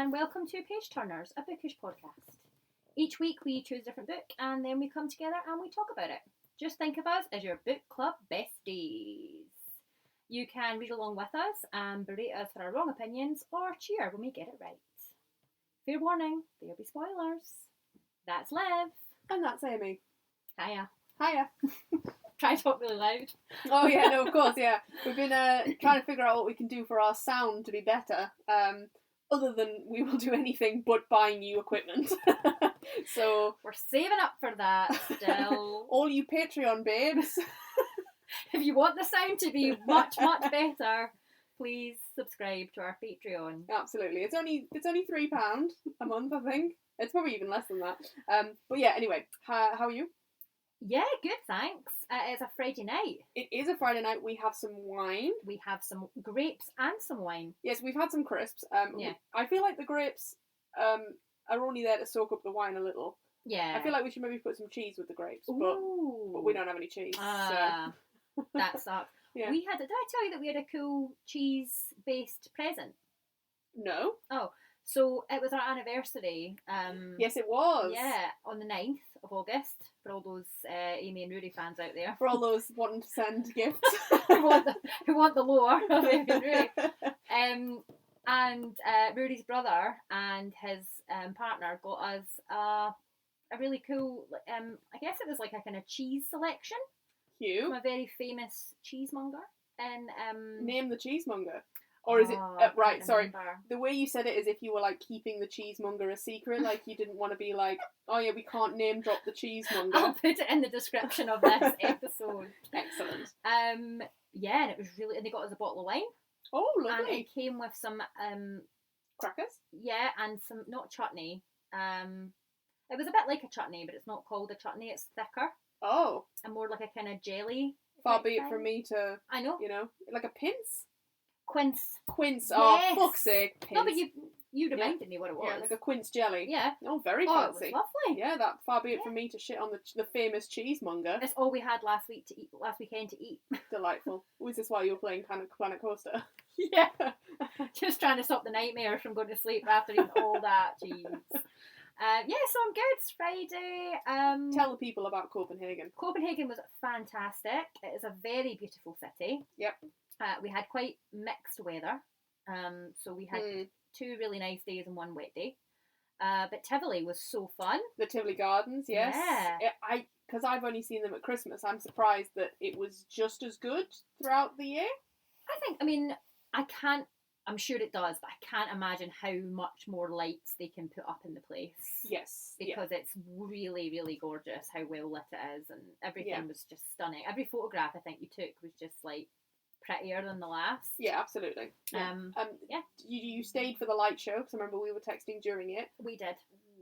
and welcome to Page Turners, a bookish podcast. Each week we choose a different book and then we come together and we talk about it. Just think of us as your book club besties. You can read along with us and berate us for our wrong opinions or cheer when we get it right. Fair warning, there'll be spoilers. That's Liv. And that's Amy. Hiya. Hiya. Try to talk really loud. Oh yeah, no, of course, yeah. We've been trying to figure out what we can do for our sound to be better. Other than we will do anything but buy new equipment. So We're saving up for that still. all you Patreon babes. If you want the sound to be much, much better, please subscribe to our Patreon. Absolutely. It's only £3 a month, I think. It's probably even less than that. But yeah, anyway, how are you? Yeah, good, thanks. It's a Friday night. It is a Friday night. We have some wine. We have some grapes and some wine. Yes, we've had some crisps. Yeah. I feel like the grapes are only there to soak up the wine a little. Yeah. I feel like we should maybe put some cheese with the grapes, but Ooh. we don't have any cheese. So. That sucks. Yeah. Did I tell you that we had a cool cheese-based present? No. So it was our anniversary. Yes, it was. Yeah, on the 9th of August, for all those Amy and Rudy fans out there. For all those wanting to send gifts. who want the lore of Amy and Rudy. And Rudy's brother and his partner got us a really cool, I guess it was like a kind of cheese selection Cute. from a very famous cheesemonger. And Name the cheesemonger. Or is it... I right, can't sorry. remember. The way you said it is if you were, like, keeping the cheesemonger a secret. Like, you didn't want to be like, oh, yeah, we can't name drop the I'll cheesemonger. put it in the description of this episode. Excellent. Yeah, and it was really... And they got us a bottle of wine. Oh, And lovely. it came with some... Crackers? Yeah, and some... Not chutney. It was a bit like a chutney, but it's not called a chutney. It's thicker Oh. and more like a kind of jelly. Far type be it thing. from me to, I know. you know, like a pince? Quince. Quince. Yes. Oh, fuck's sake. Pince. No, but you reminded me what it was. Yeah, like a quince jelly. Yeah. Oh, very Oh, it was fancy. lovely. Yeah, that far be it Yeah. from me to shit on the famous cheesemonger. It's all we had last weekend to eat. Delightful. Was this why you were playing Planet Coaster? Yeah. Just trying to stop the nightmares from going to sleep after eating all that cheese. Yeah, so I'm good. It's Friday. Tell the people about Copenhagen. Copenhagen was fantastic. It is a very beautiful city. Yep. We had quite mixed weather. So we had 2 really nice days and 1 wet day. But Tivoli was so fun. The Tivoli Gardens, yes. Yeah. Because I've only seen them at Christmas, I'm surprised that it was just as good throughout the year. I'm sure it does, but I can't imagine how much more lights they can put up in the place. Yes. Because it's really, really gorgeous how well lit it is, and everything Yeah. was just stunning. Every photograph I think you took was just like prettier than the last. Yeah, absolutely. Yeah. Yeah. You stayed for the light show, because I remember we were texting during it. We did.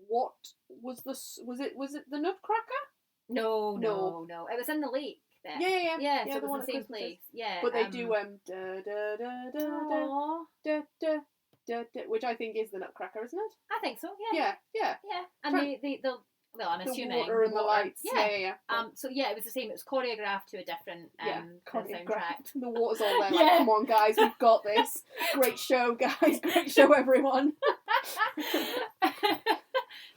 What was was it the Nutcracker? No. It was in the lake. There. Yeah. Yeah, so the it was one the at same Christmas place. Yeah. But they do da da da da Aww. da da da da, which I think is the Nutcracker, isn't it? I think so. Yeah. Yeah. And well, I'm The assuming water and the lights. Yeah. Yeah. So yeah, it was the same. It was choreographed to a different soundtrack. The water's all there. Like, Yeah. come on, guys, we've got this. Great show, guys. Great show, everyone.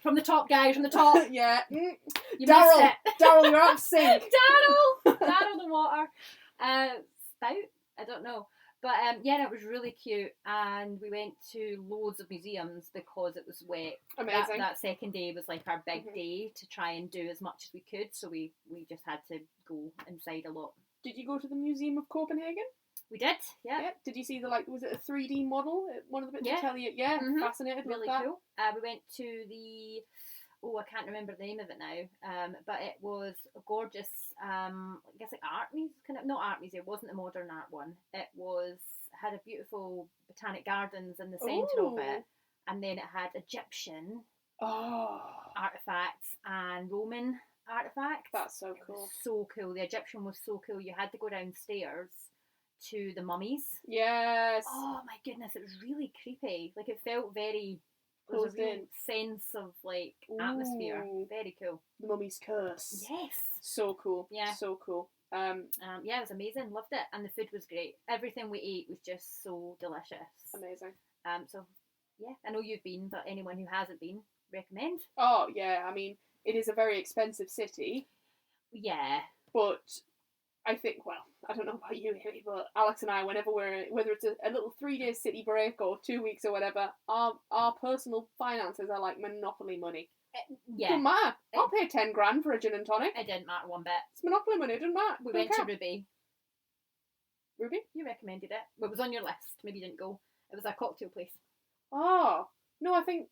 From the top, guys, from the top. Yeah. You missed Daryl, it. Daryl, you're out of sync. Daryl the water. Spout? I don't know. But yeah, it was really cute, and we went to loads of museums because it was wet. Amazing. That second day was like our big day to try and do as much as we could, so we just had to go inside a lot. Did you go to the Museum of Copenhagen? We did, yeah. Did you see was it a 3D model? One of the bits Yeah. to tell you. Yeah, fascinated Really with that. cool. We went to the... Oh, I can't remember the name of it now. But it was a gorgeous, I guess like art museum, not art museum, it wasn't the modern art one. It had a beautiful botanic gardens in the centre of it. And then it had Egyptian artefacts and Roman artefacts. That's so cool. So cool. The Egyptian was so cool. You had to go downstairs to the mummies. Yes. Oh my goodness, it was really creepy. Like it felt very... There was Closed a real in. sense of like atmosphere. Ooh. Very cool. The Mummy's Curse. Yes. So cool. Yeah. So cool. Yeah, it was amazing. Loved it, and the food was great. Everything we ate was just so delicious. Amazing. So Yeah, I know you've been, but anyone who hasn't been, recommend. Oh yeah, I mean it is a very expensive city, Yeah. but I think, well, I don't know about you, Haley, but Alex and I, whenever whether it's a little 3-day city break or 2 weeks or whatever, our personal finances are like Monopoly money. Yeah. Don't matter. I'll pay 10 grand for a gin and tonic. It didn't matter one bit. It's Monopoly money. It doesn't matter. We went to Ruby. Ruby? You recommended it. Well, it was on your list. Maybe you didn't go. It was a cocktail place. Oh no, I think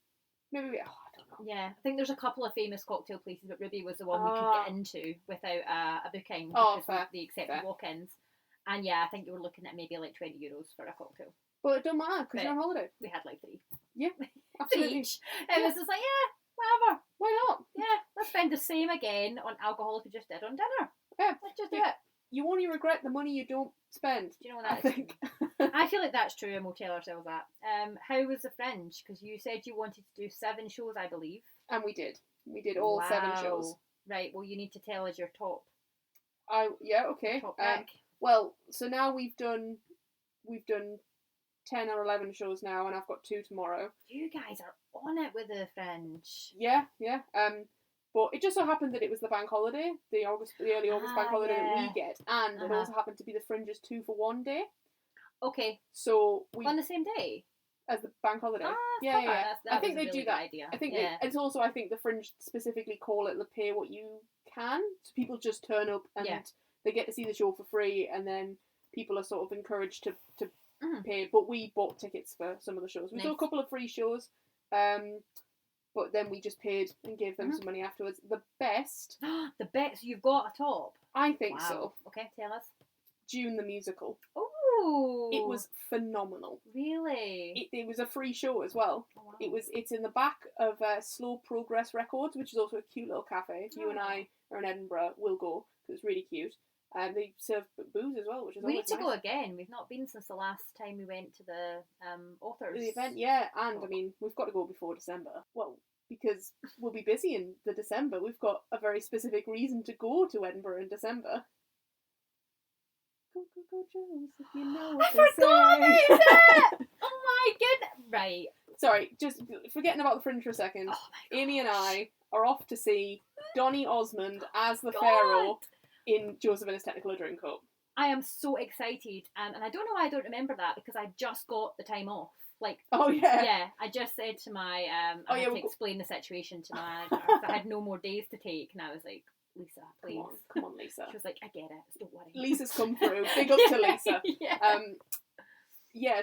maybe I don't know. Yeah, I think there's a couple of famous cocktail places, but Ruby was the one we could get into without a booking because fair, they accepted walk-ins. And yeah, I think you were looking at maybe like €20 for a cocktail. But it don't matter because you're on holiday. We had like 3. Yeah, three absolutely. each. And it was just like, yeah, whatever. Why not? Yeah, let's spend the same again on alcohol as we just did on dinner. Yeah, let's just do it. You only regret the money you don't spend. Do you know what that I is? think. I feel like that's true, and we'll tell ourselves that. How was the Fringe? Because you said you wanted to do 7 shows, I believe. And we did. We did all 7 shows. Right. Well, you need to tell us your top. Okay. Top pick. Well, so now we've done 10 or 11 shows now, and I've got 2 tomorrow. You guys are on it with the Fringe. Yeah. But it just so happened that it was the bank holiday, the early August bank holiday that we get, and it also happened to be the Fringe's 2-for-1 day. Okay. So we on the same day as the bank holiday. Yeah. I think they really do that. Idea. I think it's also, I think the Fringe specifically call it the pay what you can. So people just turn up and they get to see the show for free, and then people are sort of encouraged to pay. But we bought tickets for some of the shows. We saw a couple of free shows. But then we just paid and gave them some money afterwards. The best. The best. You've got a top. I think so. Okay, tell us. June the Musical. Oh. It was phenomenal. Really? It was a free show as well. Oh, wow. It's in the back of Slow Progress Records, which is also a cute little cafe. If you and I are in Edinburgh, we'll go because it's really cute. And they serve booze as well, which is we need to nice. Go again. We've not been since the last time we went to the authors. The event, yeah, and I mean we've got to go before December. Well, because we'll be busy in the December. We've got a very specific reason to go to Edinburgh in December. Go, Joseph, you know what I forgot about it! Oh my goodness! Right. Sorry, just forgetting about the Fringe for a second. Oh Amy and I are off to see Donny Osmond as the Pharaoh in Joseph and His Technicolor Dreamcoat. I am so excited, and I don't know why I don't remember that because I just got the time off. Like, yeah, I just said to my I had to explain the situation to my manager. I had no more days to take, and I was like, Lisa, please, come on, Lisa. She was like, I get it, don't worry. Lisa's come through. Big up to Lisa.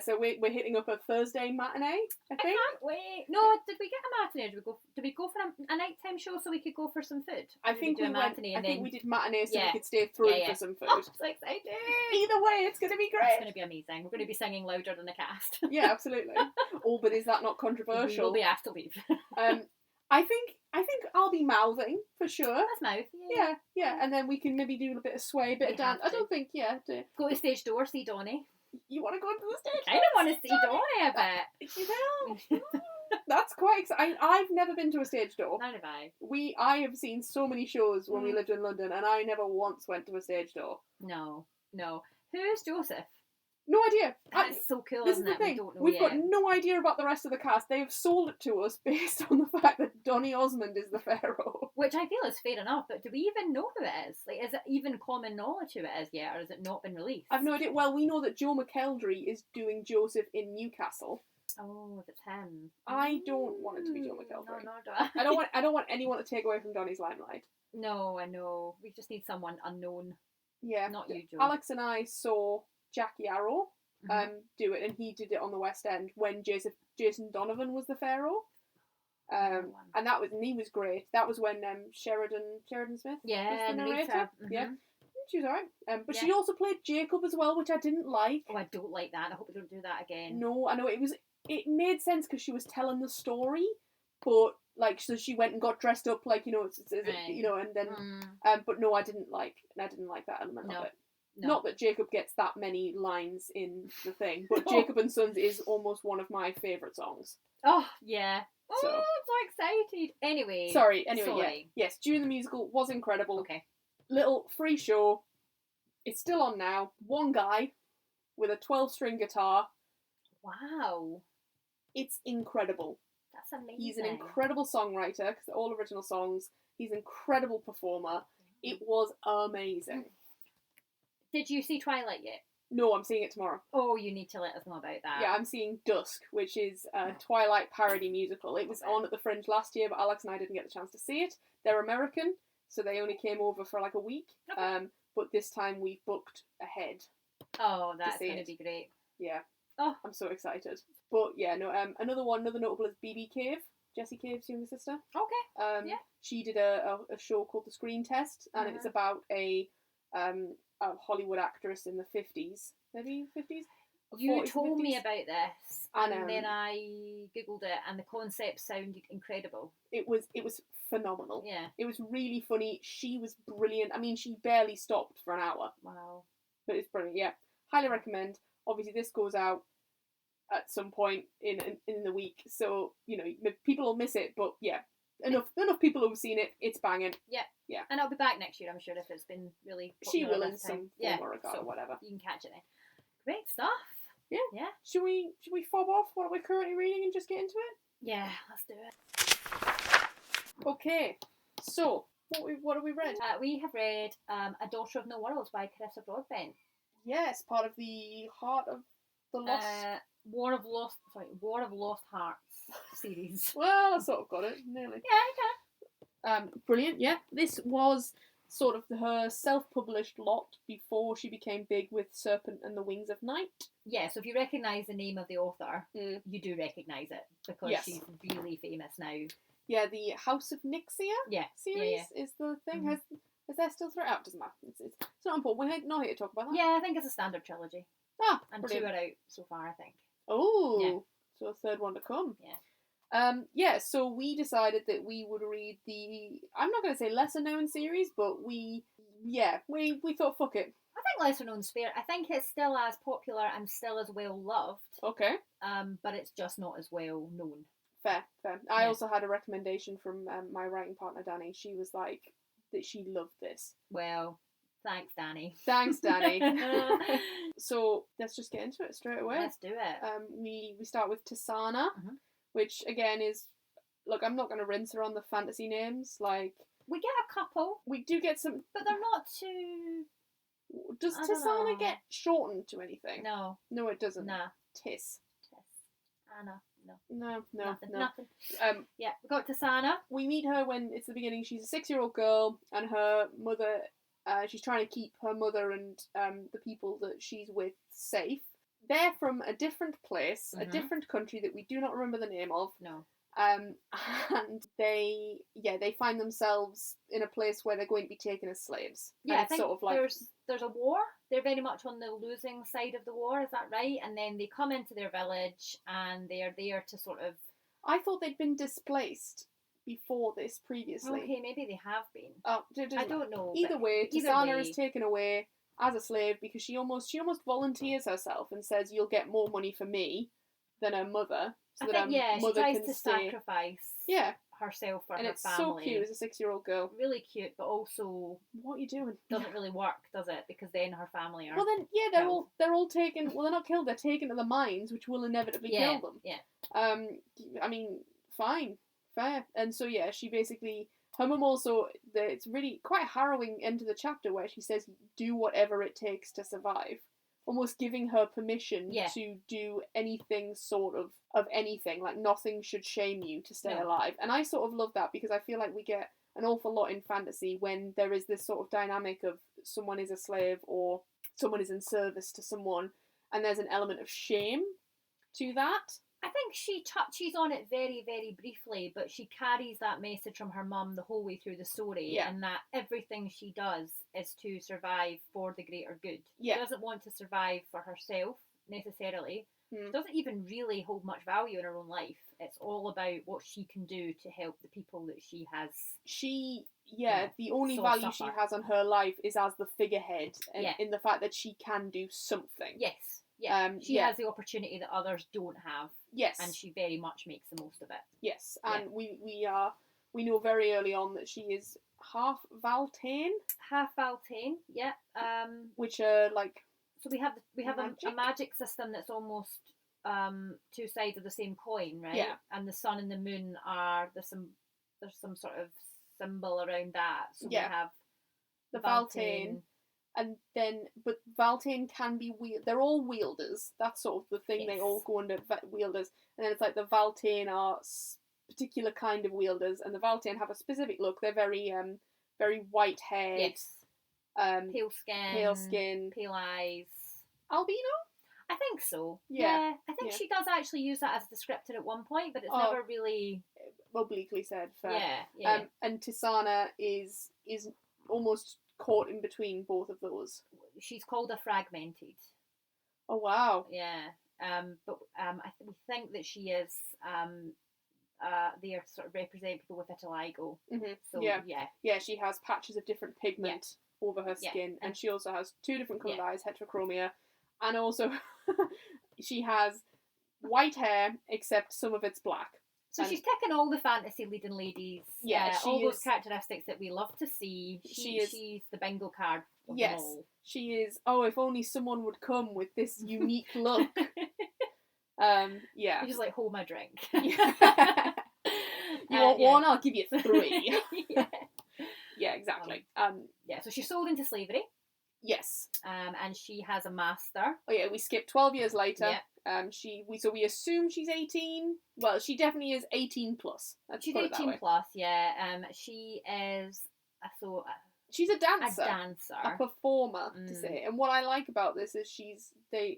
So we're hitting up a Thursday matinee, I think. I can't wait. No, did we get a matinee? Did we go for a nighttime show so we could go for some food? I think we did matinee so we could stay through for some food. Oh, so excited. Either way, it's going to be great. It's going to be amazing. We're going to be singing louder than the cast. Yeah, absolutely. Oh, but is that not controversial? We'll be asked to leave. I think I'll be mouthing for sure. That's mouth. Yeah, and then we can maybe do a bit of sway, a bit of dance. I don't think go to stage door, see Donny. You want to go to the stage? I don't want to see Donny a bit. You know, that's quite exciting. I've never been to a stage door. Neither have I. I have seen so many shows when we lived in London, and I never once went to a stage door. No. Who's Joseph? No idea. That's so cool, this isn't is the it? thing. We've got no idea about the rest of the cast. They have sold it to us based on the fact that Donny Osmond is the Pharaoh. Which I feel is fair enough, but do we even know who it is? Like, is it even common knowledge who it is yet, or has it not been released? I've no idea. Well, we know that Joe McKeldry is doing Joseph in Newcastle. Oh, if it's him. I don't want it to be Joe McKeldry. No, do I. I don't want anyone to take away from Donny's limelight. No, I know. We just need someone unknown. Yeah. Not you, Joe. Alex and I saw Jackie Arrow do it, and he did it on the West End when Jason Donovan was the Pharaoh. And he was great. That was when Sheridan Smith was the narrator. Yeah. She was alright. But she also played Jacob as well, which I didn't like. Oh, I don't like that. I hope we don't do that again. No, I know it made sense because she was telling the story, but like so she went and got dressed up like and then but no, I didn't like that element of it. No. Not that Jacob gets that many lines in the thing, but Jacob and Sons is almost one of my favourite songs. Oh, yeah. So. Oh, I'm so excited. Anyway. Sorry. Yeah. Yes, June the Musical was incredible. Okay. Little free show. It's still on now. One guy with a 12-string guitar. Wow. It's incredible. That's amazing. He's an incredible songwriter, because they're all original songs. He's an incredible performer. It was amazing. Did you see Twilight yet? No, I'm seeing it tomorrow. Oh, you need to let us know about that. Yeah, I'm seeing Dusk, which is a Twilight parody musical. It was on at the Fringe last year, but Alex and I didn't get the chance to see it. They're American, so they only came over for like a week. Okay. But this time we've booked ahead. Oh, that's going to be great. Yeah. Oh, I'm so excited. But yeah, no. Another notable is BB Cave, Jessie Cave's younger sister. Okay. Yeah. She did a show called The Screen Test, and it's about a Hollywood actress in the 50s, maybe 50s. You told me about this, and then I googled it, and the concept sounded incredible. It was phenomenal. Yeah. It was really funny. She was brilliant. I mean, she barely stopped for an hour. Wow. But it's brilliant. Yeah, highly recommend. Obviously, this goes out at some point in the week, so people will miss it. But yeah, enough people who've seen it. It's banging. Yeah. Yeah. And I'll be back next year, I'm sure, if it's been really She popular will in this some time. form or regard or whatever. You can catch it then. Great stuff. Yeah. Yeah. Should we fob off what we're currently reading and just get into it? Yeah, let's do it. Okay. So, what have we read? We have read A Daughter of No Worlds by Carissa Broadbent. Yes, part of the Heart of the Lost. War of Lost Hearts series. Well, I sort of got it, nearly. Yeah, okay. Brilliant. Yeah, this was sort of her self-published lot before she became big with Serpent and the Wings of Night. Yeah, so if you recognise the name of the author, you do recognise it, because she's really famous now. Yeah, the House of Nixia series is the thing. Mm-hmm. Has that still through? It doesn't matter. It's not important. We're not here to talk about that. Yeah, I think it's a standard trilogy. Ah, and brilliant. 2 are out so far, I think. Oh, so a third one to come. Yeah. So we decided that we would read I'm not going to say lesser known series, but we thought, fuck it. I think lesser known's fair. I think it's still as popular and still as well loved. Okay. But it's just not as well known. Fair. I also had a recommendation from my writing partner, Danny. She was like, that she loved this. Well, thanks, Danny. Thanks, Danny. So let's just get into it straight away. Let's do it. We start with Tisana, which again is, look, I'm not going to rinse her on the fantasy names. Like, we get a couple. We do get some, but they're not too. Does Tisana get shortened to anything? No. No, it doesn't. Nah. Tis. Anna. No. Nothing. Yeah, we got Tisana. We meet her when it's the beginning. She's a 6-year-old girl, and her mother. She's trying to keep her mother and the people that she's with safe. They're from a different place, a different country that we do not remember the name of. No. And they find themselves in a place where they're going to be taken as slaves. Yeah, I think sort of like there's a war. They're very much on the losing side of the war, is that right? And then they come into their village and they are there to sort of... I thought they'd been displaced before this previously. Okay, maybe they have been. Oh, I don't know. Either way, Tisana is taken away as a slave because she almost volunteers herself and says, "You'll get more money for me than her mother." So I think, she tries to sacrifice herself for her family. And it's so cute as a 6-year-old girl. Really cute, but also... What are you doing? Doesn't really work, does it? Because then her family are... Well then, they're all taken... Well, they're not killed, they're taken to the mines, which will inevitably kill them. Yeah. I mean, fine. Fair. And so, she basically... Her mum also... It's really quite a harrowing end to the chapter where she says, do whatever it takes to survive. Almost giving her permission to do anything sort of anything. Like, nothing should shame you to stay alive. And I sort of love that because I feel like we get an awful lot in fantasy when there is this sort of dynamic of someone is a slave or someone is in service to someone and there's an element of shame to that. I think she touches on it very, very briefly, but she carries that message from her mum the whole way through the story, and that everything she does is to survive for the greater good. She doesn't want to survive for herself, necessarily. She doesn't even really hold much value in her own life. It's all about what she can do to help the people that she has. The only value she has on her life is as the figurehead, in the fact that she can do something. Yes. Yeah, she has the opportunity that others don't have. Yes. And she very much makes the most of it. Yes, and we know very early on that she is half Valtane. Half Valtane, yeah. Which are like... So we have a magic system that's almost two sides of the same coin, right? Yeah. And the sun and the moon are there's some sort of symbol around that. So Yeah. we have the Valtane, and then but Valtane can be they're all wielders. That's sort of the thing. Yes. They all go under wielders, and then it's like the Valtane are particular kind of wielders, and the Valtane have a specific look. They're very very white haired, yes, pale skin, pale eyes, albino. I think so. Yeah. I think she does actually use that as a descriptor at one point, but it's never really obliquely said. Fair. Yeah. And Tisana is almost caught in between both of those. She's called a fragmented. Oh wow. Yeah. But we think that she is they are sort of represent people with vitiligo. Mm-hmm. So yeah, she has patches of different pigment over her skin, and she also has two different coloured eyes, heterochromia, and also she has white hair except some of it's black. So she's taken all the fantasy leading ladies. Yeah, all those characteristics that we love to see. She's the bingo card. Yes, she is. Oh, if only someone would come with this unique look. Yeah. You just like hold my drink. You want one? I'll give you 3. Yeah, exactly. So she's sold into slavery. Yes. And she has a master. Oh yeah, we skip 12 years later. Yeah. We assume she's 18. Well, she definitely is 18 plus. She's 18 plus, yeah. She is she's a dancer. A performer, to say. And what I like about this is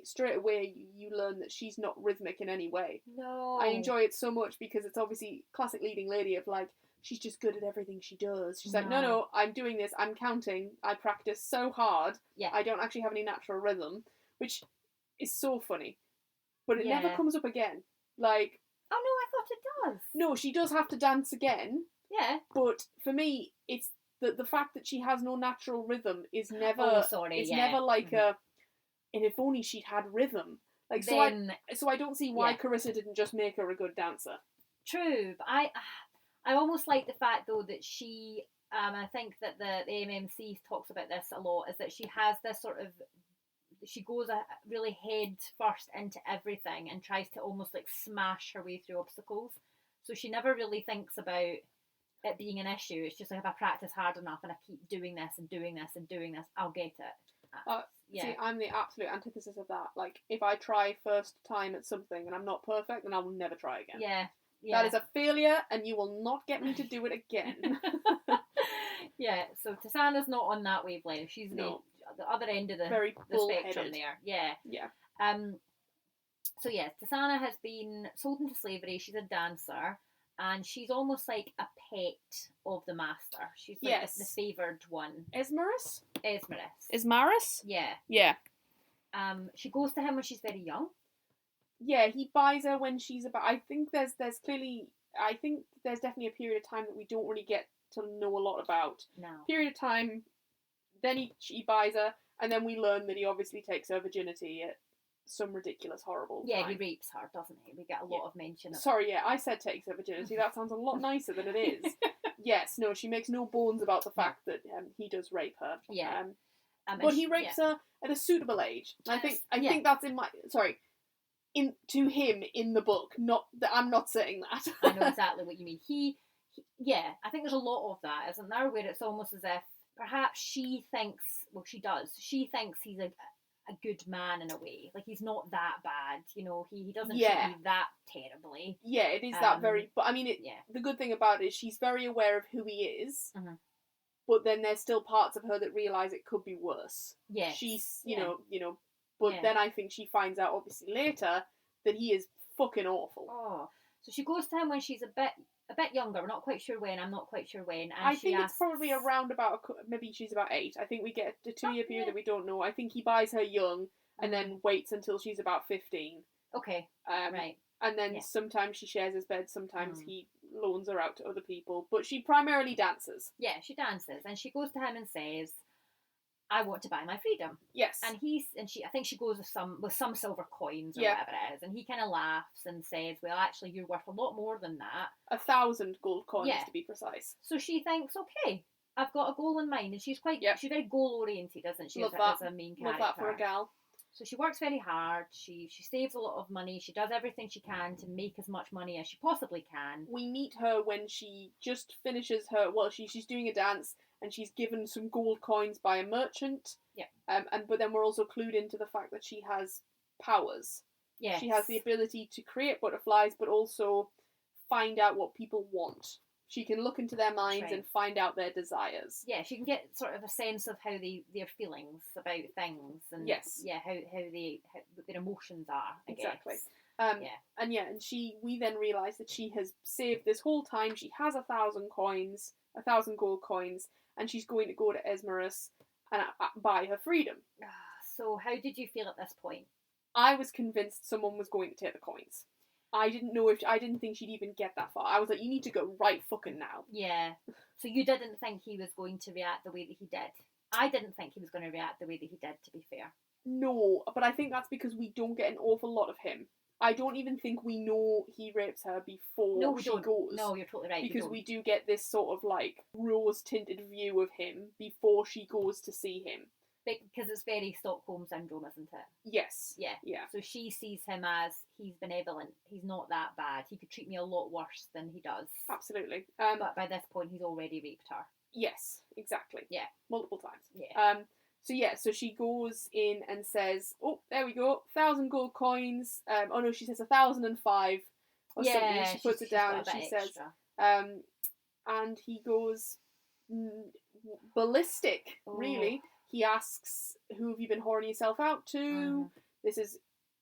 straight away you learn that she's not rhythmic in any way. No. I enjoy it so much because it's obviously classic leading lady of like, she's just good at everything she does. She's like, no, I'm doing this, I'm counting, I practice so hard, I don't actually have any natural rhythm, which is so funny. But it never comes up again. Like... Oh no, I thought it does. No, she does have to dance again. Yeah. But for me, it's the fact that she has no natural rhythm is never... never like and if only she'd had rhythm. Like, then, so I don't see why Carissa didn't just make her a good dancer. True, but I almost like the fact though that she, I think that the MMC talks about this a lot, is that she has this sort of, she goes really head first into everything and tries to almost like smash her way through obstacles. So she never really thinks about it being an issue. It's just like, if I practice hard enough and I keep doing this and doing this and doing this, I'll get it. See, I'm the absolute antithesis of that. Like, if I try first time at something and I'm not perfect, then I will never try again. Yeah. That is a failure, and you will not get me to do it again. Yeah, so Tisana's not on that wavelength. She's the other end of the spectrum there. Yeah. Yeah. So yes, Tisana has been sold into slavery. She's a dancer, and she's almost like a pet of the master. She's like the favoured one. Esmerus? Esmerus. Yeah. Yeah. She goes to him when she's very young. Yeah, he buys her when she's about... I think there's definitely a period of time that we don't really get to know a lot about. No. Period of time, then he buys her, and then we learn that he obviously takes her virginity at some ridiculous, horrible time. He rapes her, doesn't he? We get a lot of mention of... Sorry, I said takes her virginity. That sounds a lot nicer than it is. Yes, no, she makes no bones about the fact that he does rape her. Yeah. But he rapes her at a suitable age. I think that's in my... Sorry. To him in the book, not that I'm not saying that. I know exactly what you mean. He I think there's a lot of that, isn't there? Where it's almost as if perhaps she thinks he's a good man in a way. Like, he's not that bad, he doesn't treat me that terribly. Yeah, it is that very. But I mean, the good thing about it is she's very aware of who he is. Mm-hmm. But then there's still parts of her that realise it could be worse. Yeah, she's But then I think she finds out, obviously, later that he is fucking awful. Oh. So she goes to him when she's a bit younger. We're not quite sure when. I'm not quite sure when. And I think it's probably around about... Maybe she's about 8. I think we get a 2-year period that we don't know. I think he buys her young and then waits until she's about 15. Okay, right. And then sometimes she shares his bed. Sometimes he loans her out to other people. But she primarily dances. Yeah, she dances. And she goes to him and says... I want to buy my freedom. Yes. And I think she goes with some silver coins or whatever it is, and he kind of laughs and says, well, actually, you're worth a lot more than that. 1,000 gold coins, to be precise. So she thinks, okay, I've got a goal in mind, and she's very goal oriented, isn't she? Love as a main character. Love that for a gal. So she works very hard. She saves a lot of money. She does everything she can to make as much money as she possibly can. We meet her when she just finishes she's doing a dance and she's given some gold coins by a merchant. Yeah. But then we're also clued into the fact that she has powers. Yes. She has the ability to create butterflies, but also find out what people want. She can look into their minds and find out their desires. Yeah, she can get sort of a sense of how their feelings about things and how their emotions are. Exactly. Guess. We then realise that she has saved this whole time. She has 1,000 coins, 1,000 gold coins, and she's going to go to Esmerus and buy her freedom. So how did you feel at this point? I was convinced someone was going to take the coins. I didn't think she'd even get that far. I was like, you need to go right fucking now. Yeah. So you didn't think he was going to react the way that he did? I didn't think he was going to react the way that he did, to be fair. No, but I think that's because we don't get an awful lot of him. I don't even think we know he rapes her before she goes. No, you're totally right. Because we do get this sort of like rose-tinted view of him before she goes to see him. Because it's very Stockholm Syndrome, isn't it? Yes. Yeah. So she sees him as, he's benevolent. He's not that bad. He could treat me a lot worse than he does. Absolutely. But by this point, he's already raped her. Yes, exactly. Yeah. Multiple times. Yeah. So she goes in and says, oh, there we go, 1,000 gold coins. She says 1,005 or something. She puts it down and she says, and he goes ballistic, really. He asks, who have you been whoring yourself out to?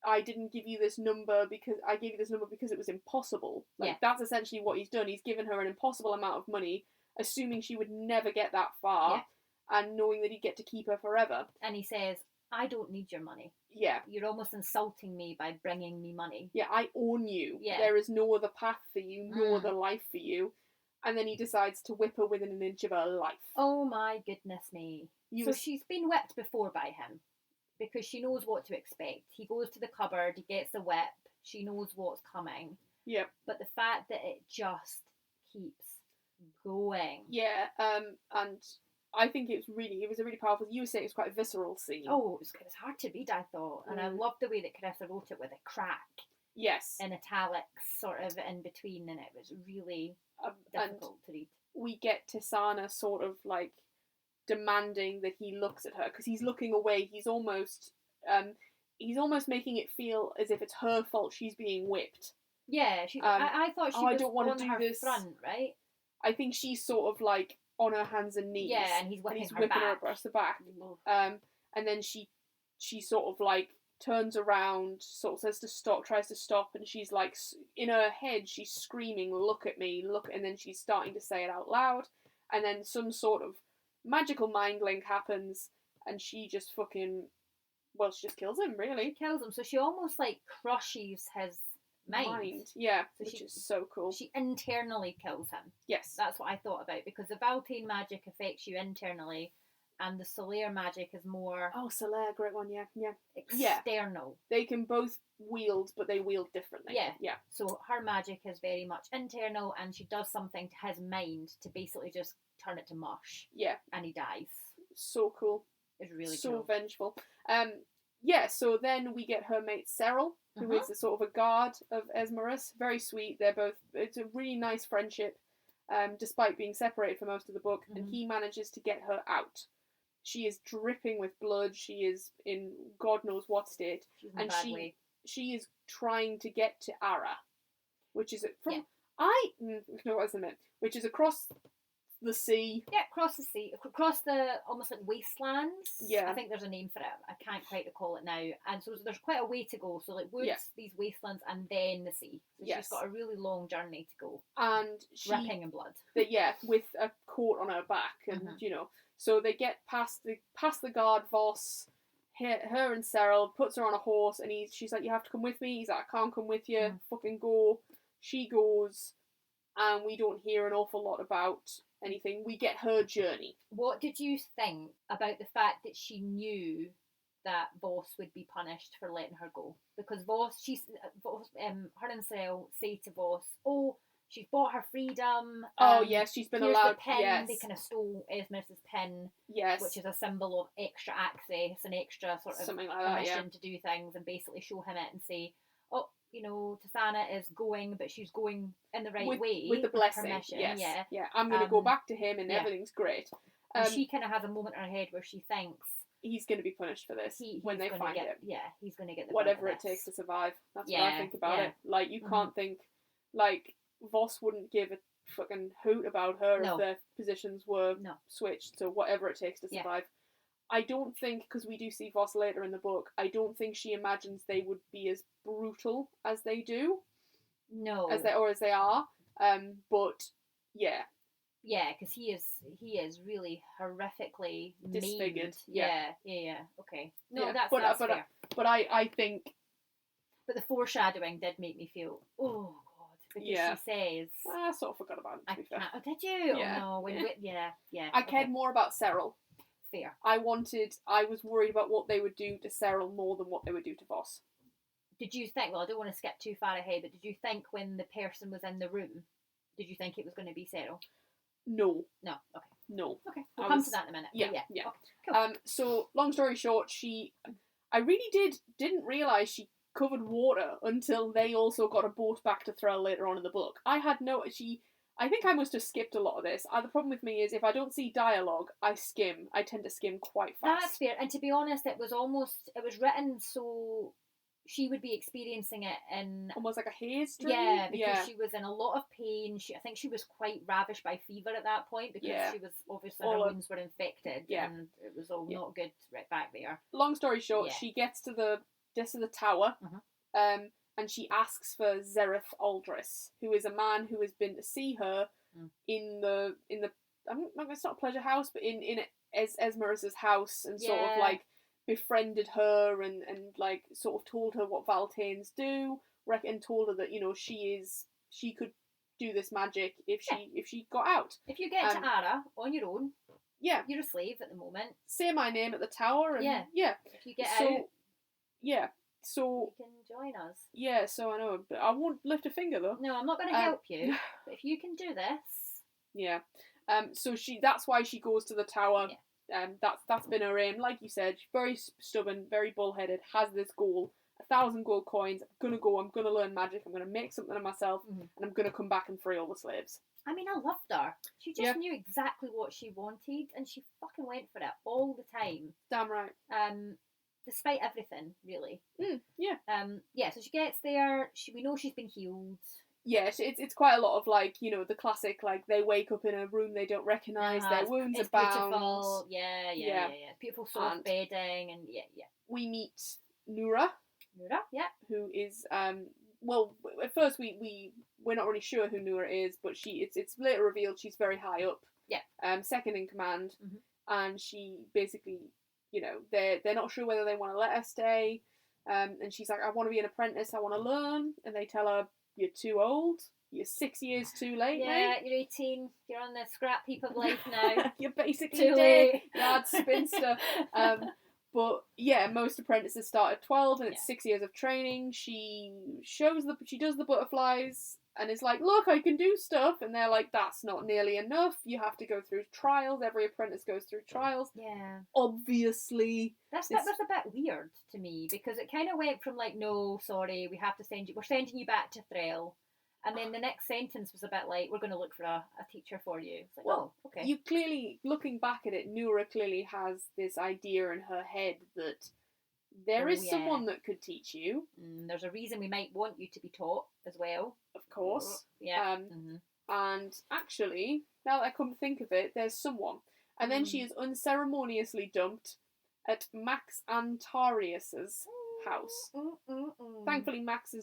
I didn't give you this number because I gave you this number because it was impossible. That's essentially what he's done. He's given her an impossible amount of money, assuming she would never get that far, and knowing that he'd get to keep her forever. And he says, I don't need your money. Yeah. You're almost insulting me by bringing me money. Yeah, I own you. Yeah. There is no other path for you, no other life for you. And then he decides to whip her within an inch of her life. Oh my goodness me. She's been whipped before by him because she knows what to expect. He goes to the cupboard, he gets the whip, she knows what's coming. Yeah. But the fact that it just keeps going. Yeah, and I think it was a really powerful. You were saying it was quite a visceral scene. Oh, it was hard to read, I thought. And I loved the way that Carissa wrote it with a crack. Yes. In italics, sort of in between, and it was really difficult to read. We get Tisana sort of like demanding that he looks at her because he's looking away. He's almost making it feel as if it's her fault she's being whipped. Yeah, I thought she was I don't want to do her this. front, right? I think she's sort of like on her hands and knees. Yeah, and he's whipping her her across the back. And then she sort of like turns around, sort of says to stop, tries to stop, and she's like, in her head, she's screaming, look at me, look, and then she's starting to say it out loud, and then some sort of magical mind link happens, and she just she just kills him, really. She kills him, so she almost like crushes his mind. Yeah, which is so cool. She internally kills him. Yes. That's what I thought about, because the Valtane magic affects you internally, and the Solaire magic is more... Oh, Solaire, great one, yeah. External. They can both wield, but they wield differently. Yeah. So her magic is very much internal, and she does something to his mind to basically just turn it to mush. Yeah. And he dies. So cool. It's really so cool. So vengeful. So then we get her mate Cyril, who is a sort of a guard of Esmerus. Very sweet. It's a really nice friendship, despite being separated for most of the book, and he manages to get her out. She is dripping with blood. She is in God knows what state, and she is trying to get to Ara, which is which is across the sea. Yeah, across the sea, across the almost like wastelands. Yeah, I think there's a name for it. I can't quite recall it now. And so there's quite a way to go. So like woods, these wastelands, and then the sea. So she's got a really long journey to go. And dripping in blood. With a coat on her back, and So they get past the guard Voss, her and Cyril, puts her on a horse, and she's like, you have to come with me. He's like, I can't come with you. Fucking go. She goes, and we don't hear an awful lot about anything. We get her journey. What did you think about the fact that she knew that Voss would be punished for letting her go? Because her and Cyril say to Voss, oh, she's bought her freedom. Oh yes, she's been here's allowed. The pin. Yes, They kind of stole Esmeralda's pin. Yes, which is a symbol of extra access and extra sort of something like permission that, to do things, and basically show him it and say, oh, Tasana is going, but she's going in the right way with the blessing. Permission. Yes, yeah. I'm going to go back to him, and everything's great. And she kind of has a moment in her head where she thinks he's going to be punished for this when they find him. Yeah, he's going to get the whatever it takes to survive. That's what I think about it. Like, you can't think, like, Voss wouldn't give a fucking hoot about her if their positions were switched. So whatever it takes to survive. I don't think, because we do see Voss later in the book, I don't think she imagines they would be as brutal as they do. No. As they are. But yeah. Yeah, because he is really horrifically disfigured. Maimed. Yeah. Okay. No, that's fair. But I think. But the foreshadowing did make me feel, oh god, because she says. I sort of forgot about it. To be fair. Oh, did you? Yeah. Oh no. I cared more about Cyril. Fair. I was worried about what they would do to Cyril more than what they would do to Voss. Did you think? Well, I don't want to skip too far ahead, but did you think when the person was in the room, did you think it was going to be Cyril? No. Okay. No. Okay. We'll come to that in a minute. Yeah. Okay, cool. So long story short, I really didn't realise she covered water until they also got a boat back to Thrall later on in the book. I think I must have skipped a lot of this. The problem with me is if I don't see dialogue, I skim. I tend to skim quite fast. That's fair. And to be honest, it was written so she would be experiencing it in almost like a haze dream. Yeah, because she was in a lot of pain. I think she was quite ravished by fever at that point because she was obviously her wounds were infected and it was all not good right back there. Long story short, she gets to the tower, and she asks for Zereth Aldris, who is a man who has been to see her in the it's not a pleasure house, but in Esmeralda's house, and sort of like befriended her and like sort of told her what Valtains do, and told her that she could do this magic if she got out. If you get to Ara on your own, you're a slave at the moment. Say my name at the tower, and if you get out, so you can join us. Yeah, so I know, but I won't lift a finger though. No, I'm not going to help you. But if you can do this, so that's why she goes to the tower. That's been her aim. Like you said, she's very stubborn, very bullheaded. Has this goal: 1,000 gold coins. I'm gonna learn magic. I'm gonna make something of myself, and I'm gonna come back and free all the slaves. I mean, I loved her. She just knew exactly what she wanted, and she fucking went for it all the time. Damn right. Despite everything, really. So she gets there. We know she's been healed. Yeah, it's quite a lot of like, the classic, like they wake up in a room they don't recognise, their wounds are bound. Beautiful. Yeah. Beautiful soft bedding and we meet Nura, who is well, at first we're not really sure who Nura is, but it's later revealed she's very high up. Second in command, and she basically, they're not sure whether they want to let her stay, and she's like, I want to be an apprentice, I want to learn, and they tell her, you're too old, you're 6 years too late, mate. You're 18, you're on the scrap heap of life now. You're basically too dead. late. Mad spinster. But most apprentices start at 12, and it's 6 years of training. She does the butterflies, and is like, look, I can do stuff, and they're like, that's not nearly enough. You have to go through trials. Every apprentice goes through trials. Yeah. Obviously. That was a bit weird to me, because it kind of went from like, no, sorry, we're sending you back to Thrall. And then the next sentence was a bit like, we're going to look for a teacher for you. It's like, okay. You clearly, looking back at it, Nura clearly has this idea in her head that there is someone that could teach you. There's a reason we might want you to be taught as well. Of course. Yeah. And actually, now that I come to think of it, there's someone. And then she is unceremoniously dumped at Max Antarius's house. Thankfully, Max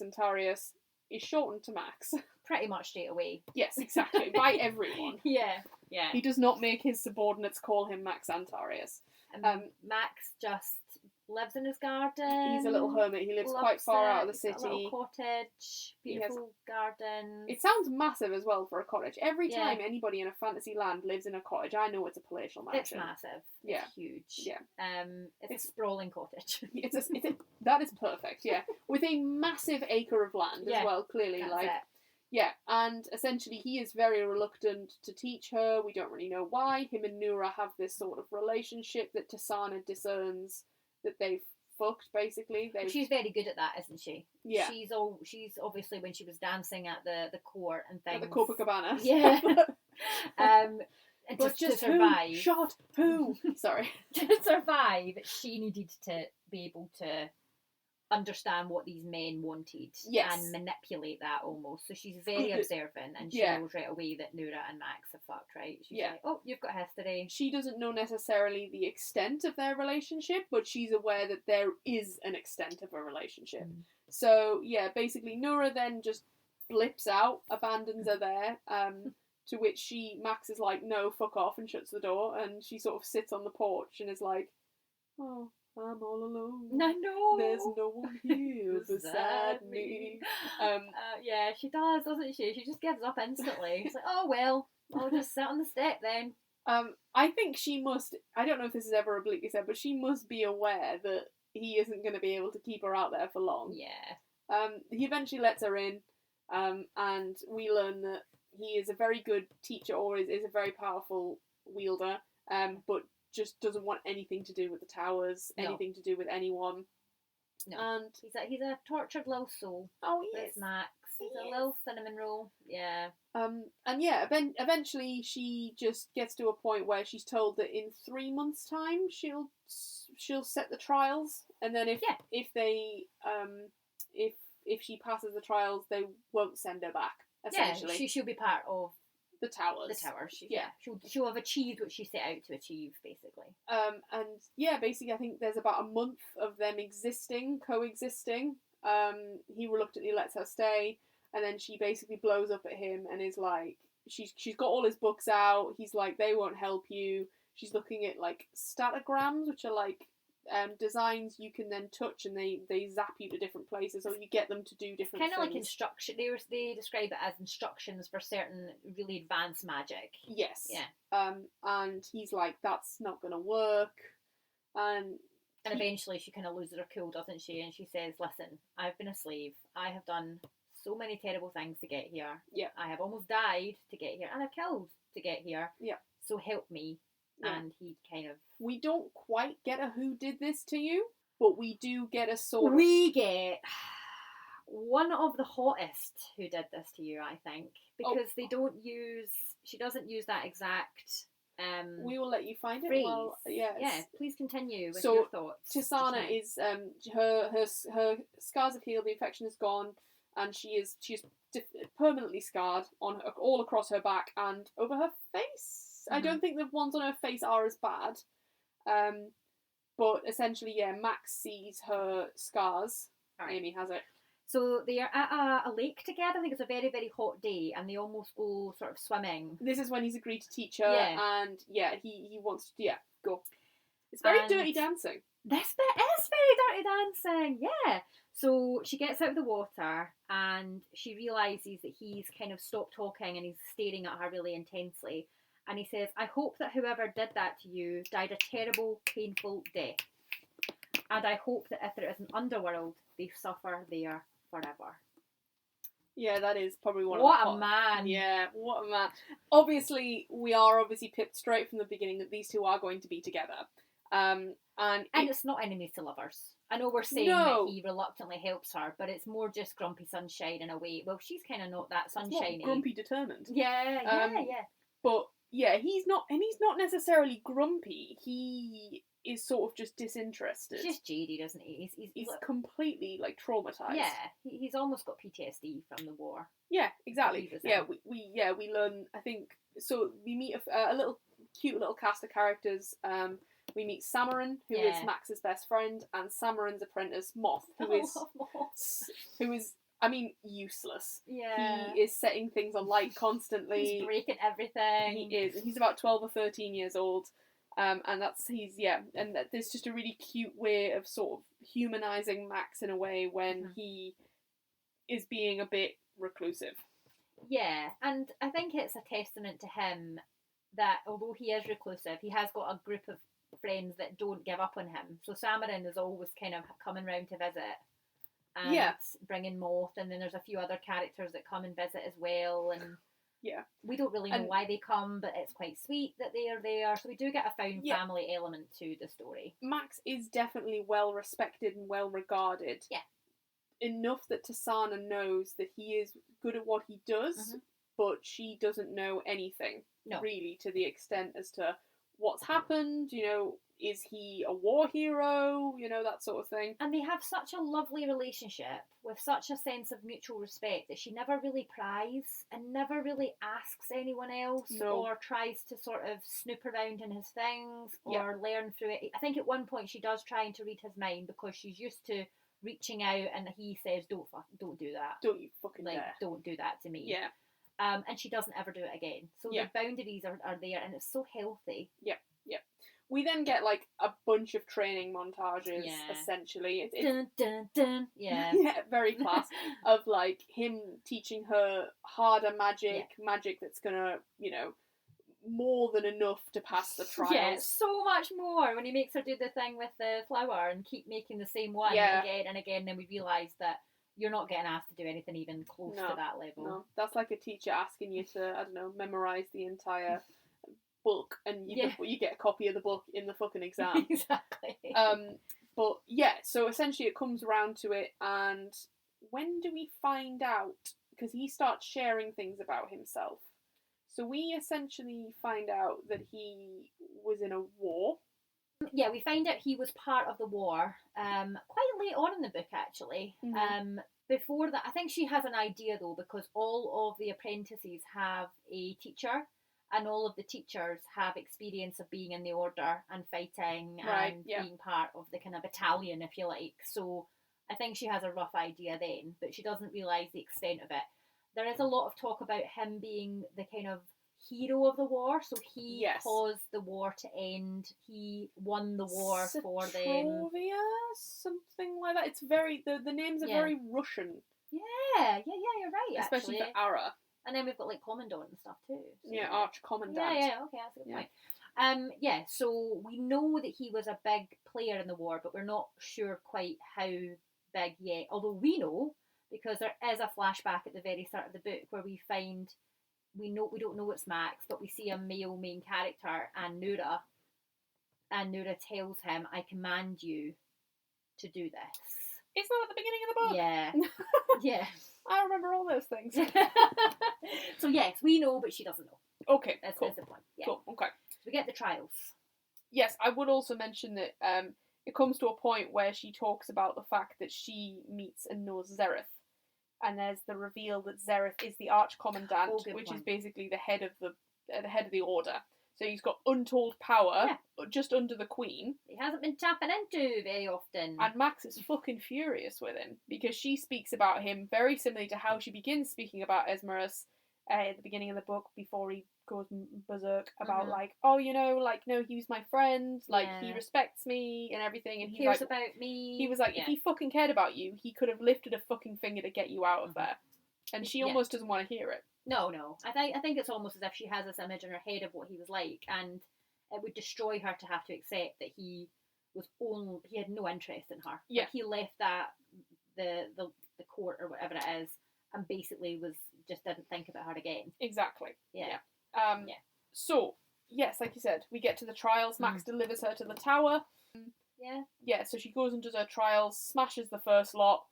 Antarius is shortened to Max. Pretty much straight away. Yes, exactly. By everyone. Yeah. He does not make his subordinates call him Max Antarius. Max just lives in his garden. He's a little hermit. He lives Loves quite far it. out of the He's got a city. little cottage, beautiful garden. It sounds massive as well for a cottage. Every Yeah. time anybody in a fantasy land lives in a cottage, I know it's a palatial mansion. It's massive. Yeah. It's huge. Yeah. It's a sprawling cottage. That is perfect. Yeah, with a massive acre of land as well. Clearly, That's like. it. Yeah, and essentially he is very reluctant to teach her. We don't really know why. Him and Nura have this sort of relationship that Tasana discerns that they've fucked, basically. She's very good at that, isn't she? Yeah. She's obviously, when she was dancing at the court and things. At the Copacabana. Yeah. And but to survive. Who shot who? Sorry. To survive, she needed to be able to understand what these men wanted and manipulate that almost. So she's very observant, and she knows right away that Nura and Max have fucked, right? She's like, oh, you've got history. She doesn't know necessarily the extent of their relationship, but she's aware that there is an extent of a relationship. So yeah, basically Nura then just blips out, abandons her there, to which Max is like, no, fuck off, and shuts the door, and she sort of sits on the porch and is like, oh, I'm all alone. No. There's no one here beside me. Yeah, she does, doesn't she? She just gives up instantly. It's like, oh well, I'll just sit on the step then. I think she must. I don't know if this is ever obliquely said, but she must be aware that he isn't going to be able to keep her out there for long. Yeah. He eventually lets her in, and we learn that he is a very good teacher, or is a very powerful wielder, but just doesn't want anything to do with the towers, anything to do with anyone. No. And he's a tortured little soul. Oh, he is. Max. He's a little cinnamon roll. Yeah. And yeah, eventually she just gets to a point where she's told that in 3 months' time she'll set the trials, and then if she passes the trials, they won't send her back. Essentially, she'll be part of the towers. She'll have achieved what she set out to achieve, basically. And yeah, basically, I think there's about a month of them coexisting. He reluctantly lets her stay, and then she basically blows up at him and is like, she's got all his books out. He's like, they won't help you. She's looking at like statograms, which are like designs you can then touch, and they zap you to different places, or you get them to do different things. Kind of like instruction. They describe it as instructions for certain really advanced magic. Yes. Yeah. And he's like, that's not gonna work. And eventually she kind of loses her cool, doesn't she? And she says, listen, I've been a slave. I have done so many terrible things to get here. Yeah. I have almost died to get here, and I've killed to get here. Yeah. So help me. Yeah. And he kind of... We don't quite get a who did this to you, but we do get a sort of... We get one of the hottest who did this to you, I think. Because they don't use... She doesn't use that exact... we will let you find it. Phrase. Well, yes. Yeah, please continue with your thoughts. Tisana is... her scars have healed, the infection is gone, and she's permanently scarred all across her back and over her face. I don't think the ones on her face are as bad. But essentially, yeah, Max sees her scars. Right. Amy has it. So they are at a lake together. I think it's a very, very hot day, and they almost go sort of swimming. This is when he's agreed to teach her, and he wants to, go. It's very dirty dancing. This bit is very dirty dancing, yeah. So she gets out of the water, and she realises that he's kind of stopped talking, and he's staring at her really intensely. And he says, I hope that whoever did that to you died a terrible, painful death. And I hope that if there is an underworld, they suffer there forever. Yeah, that is probably one of the... What a man. Yeah, what a man. Obviously, we are pipped straight from the beginning that these two are going to be together. And it's not enemies to lovers. I know we're saying that he reluctantly helps her, but it's more just grumpy sunshine in a way. Well, she's kind of not that sunshiny. Grumpy determined. Yeah. But yeah, he's not necessarily grumpy. He is sort of just disinterested. He's just jaded, isn't he? He's completely like traumatized. Yeah, he's almost got PTSD from the war. Yeah, exactly. We learn. I think so. We meet a little cute little cast of characters. We meet Samarin, who is Max's best friend, and Samarin's apprentice Moth, who is useless. Yeah. He is setting things alight constantly. He's breaking everything. He is. He's about 12 or 13 years old. And there's just a really cute way of sort of humanizing Max in a way when he is being a bit reclusive. Yeah, and I think it's a testament to him that although he is reclusive, he has got a group of friends that don't give up on him. So Samarin is always kind of coming round to visit and bringing Moth, and then there's a few other characters that come and visit as well, and we don't really know why they come, but it's quite sweet that they are there. So we do get a found family element to the story. Max is definitely well respected and well regarded. Yeah. Enough that Tasana knows that he is good at what he does, but she doesn't know anything really to the extent as to what's happened, is he a war hero, that sort of thing. And they have such a lovely relationship with such a sense of mutual respect that she never really pries and never really asks anyone else or tries to sort of snoop around in his things or learn through it. I think at one point she does try to read his mind because she's used to reaching out and he says, don't do that. Don't you fucking dare. Don't do that to me. Yeah. And she doesn't ever do it again. So the boundaries are there and it's so healthy. Yep. We then get a bunch of training montages, essentially. It's dun, dun, dun. Yeah. Very class. Of him teaching her harder magic that's gonna, more than enough to pass the trials. Yeah, so much more when he makes her do the thing with the flower and keep making the same one again and again. Then we realise that you're not getting asked to do anything even close to that level. No, that's like a teacher asking you to, I don't know, memorise the entire book and you get a copy of the book in the fucking exam. Exactly. But so essentially it comes around to it, and when do we find out? Because he starts sharing things about himself. So we essentially find out that he was in a war. Yeah, we find out he was part of the war quite late on in the book, actually. Before that, I think she has an idea, though, because all of the apprentices have a teacher, and all of the teachers have experience of being in the order and fighting and being part of the kind of battalion, if you like. So I think she has a rough idea then, but she doesn't realise the extent of it. There is a lot of talk about him being the kind of hero of the war, so he caused the war to end. He won the war for them. Something like that. It's very the names are very Russian. Yeah, you're right. Especially actually. for Ara. And then we've got commandant and stuff too. So Arch commandant. Yeah, okay, that's a good point. So we know that he was a big player in the war, but we're not sure quite how big yet. Although we know, because there is a flashback at the very start of the book where we don't know it's Max, but we see a male main character and Noura tells him, "I command you to do this." Is that at the beginning of the book? Yeah. Yeah. I remember all those things. So yes, we know, but she doesn't know. Okay, that's cool. the point. Yeah. Cool. Okay. So we get the trials. Yes, I would also mention that it comes to a point where she talks about the fact that she meets and knows Zereth, and there's the reveal that Zereth is the Arch Commandant, which is basically the head of the order. So he's got untold power, just under the Queen. He hasn't been tapping into very often. And Max is fucking furious with him, because she speaks about him very similarly to how she begins speaking about Esmerus at the beginning of the book, before he goes berserk about no, he was my friend, he respects me and everything, and he cares about me. He was like, if he fucking cared about you, he could have lifted a fucking finger to get you out of there. And she almost doesn't want to hear it. No. I think it's almost as if she has this image in her head of what he was like, and it would destroy her to have to accept that he had no interest in her. Yeah. Like, he left that the court or whatever it is, and basically just didn't think about her again. Exactly. Yeah. So yes, like you said, we get to the trials. Max delivers her to the tower. Yeah. Yeah. So she goes and does her trials, smashes the first lot.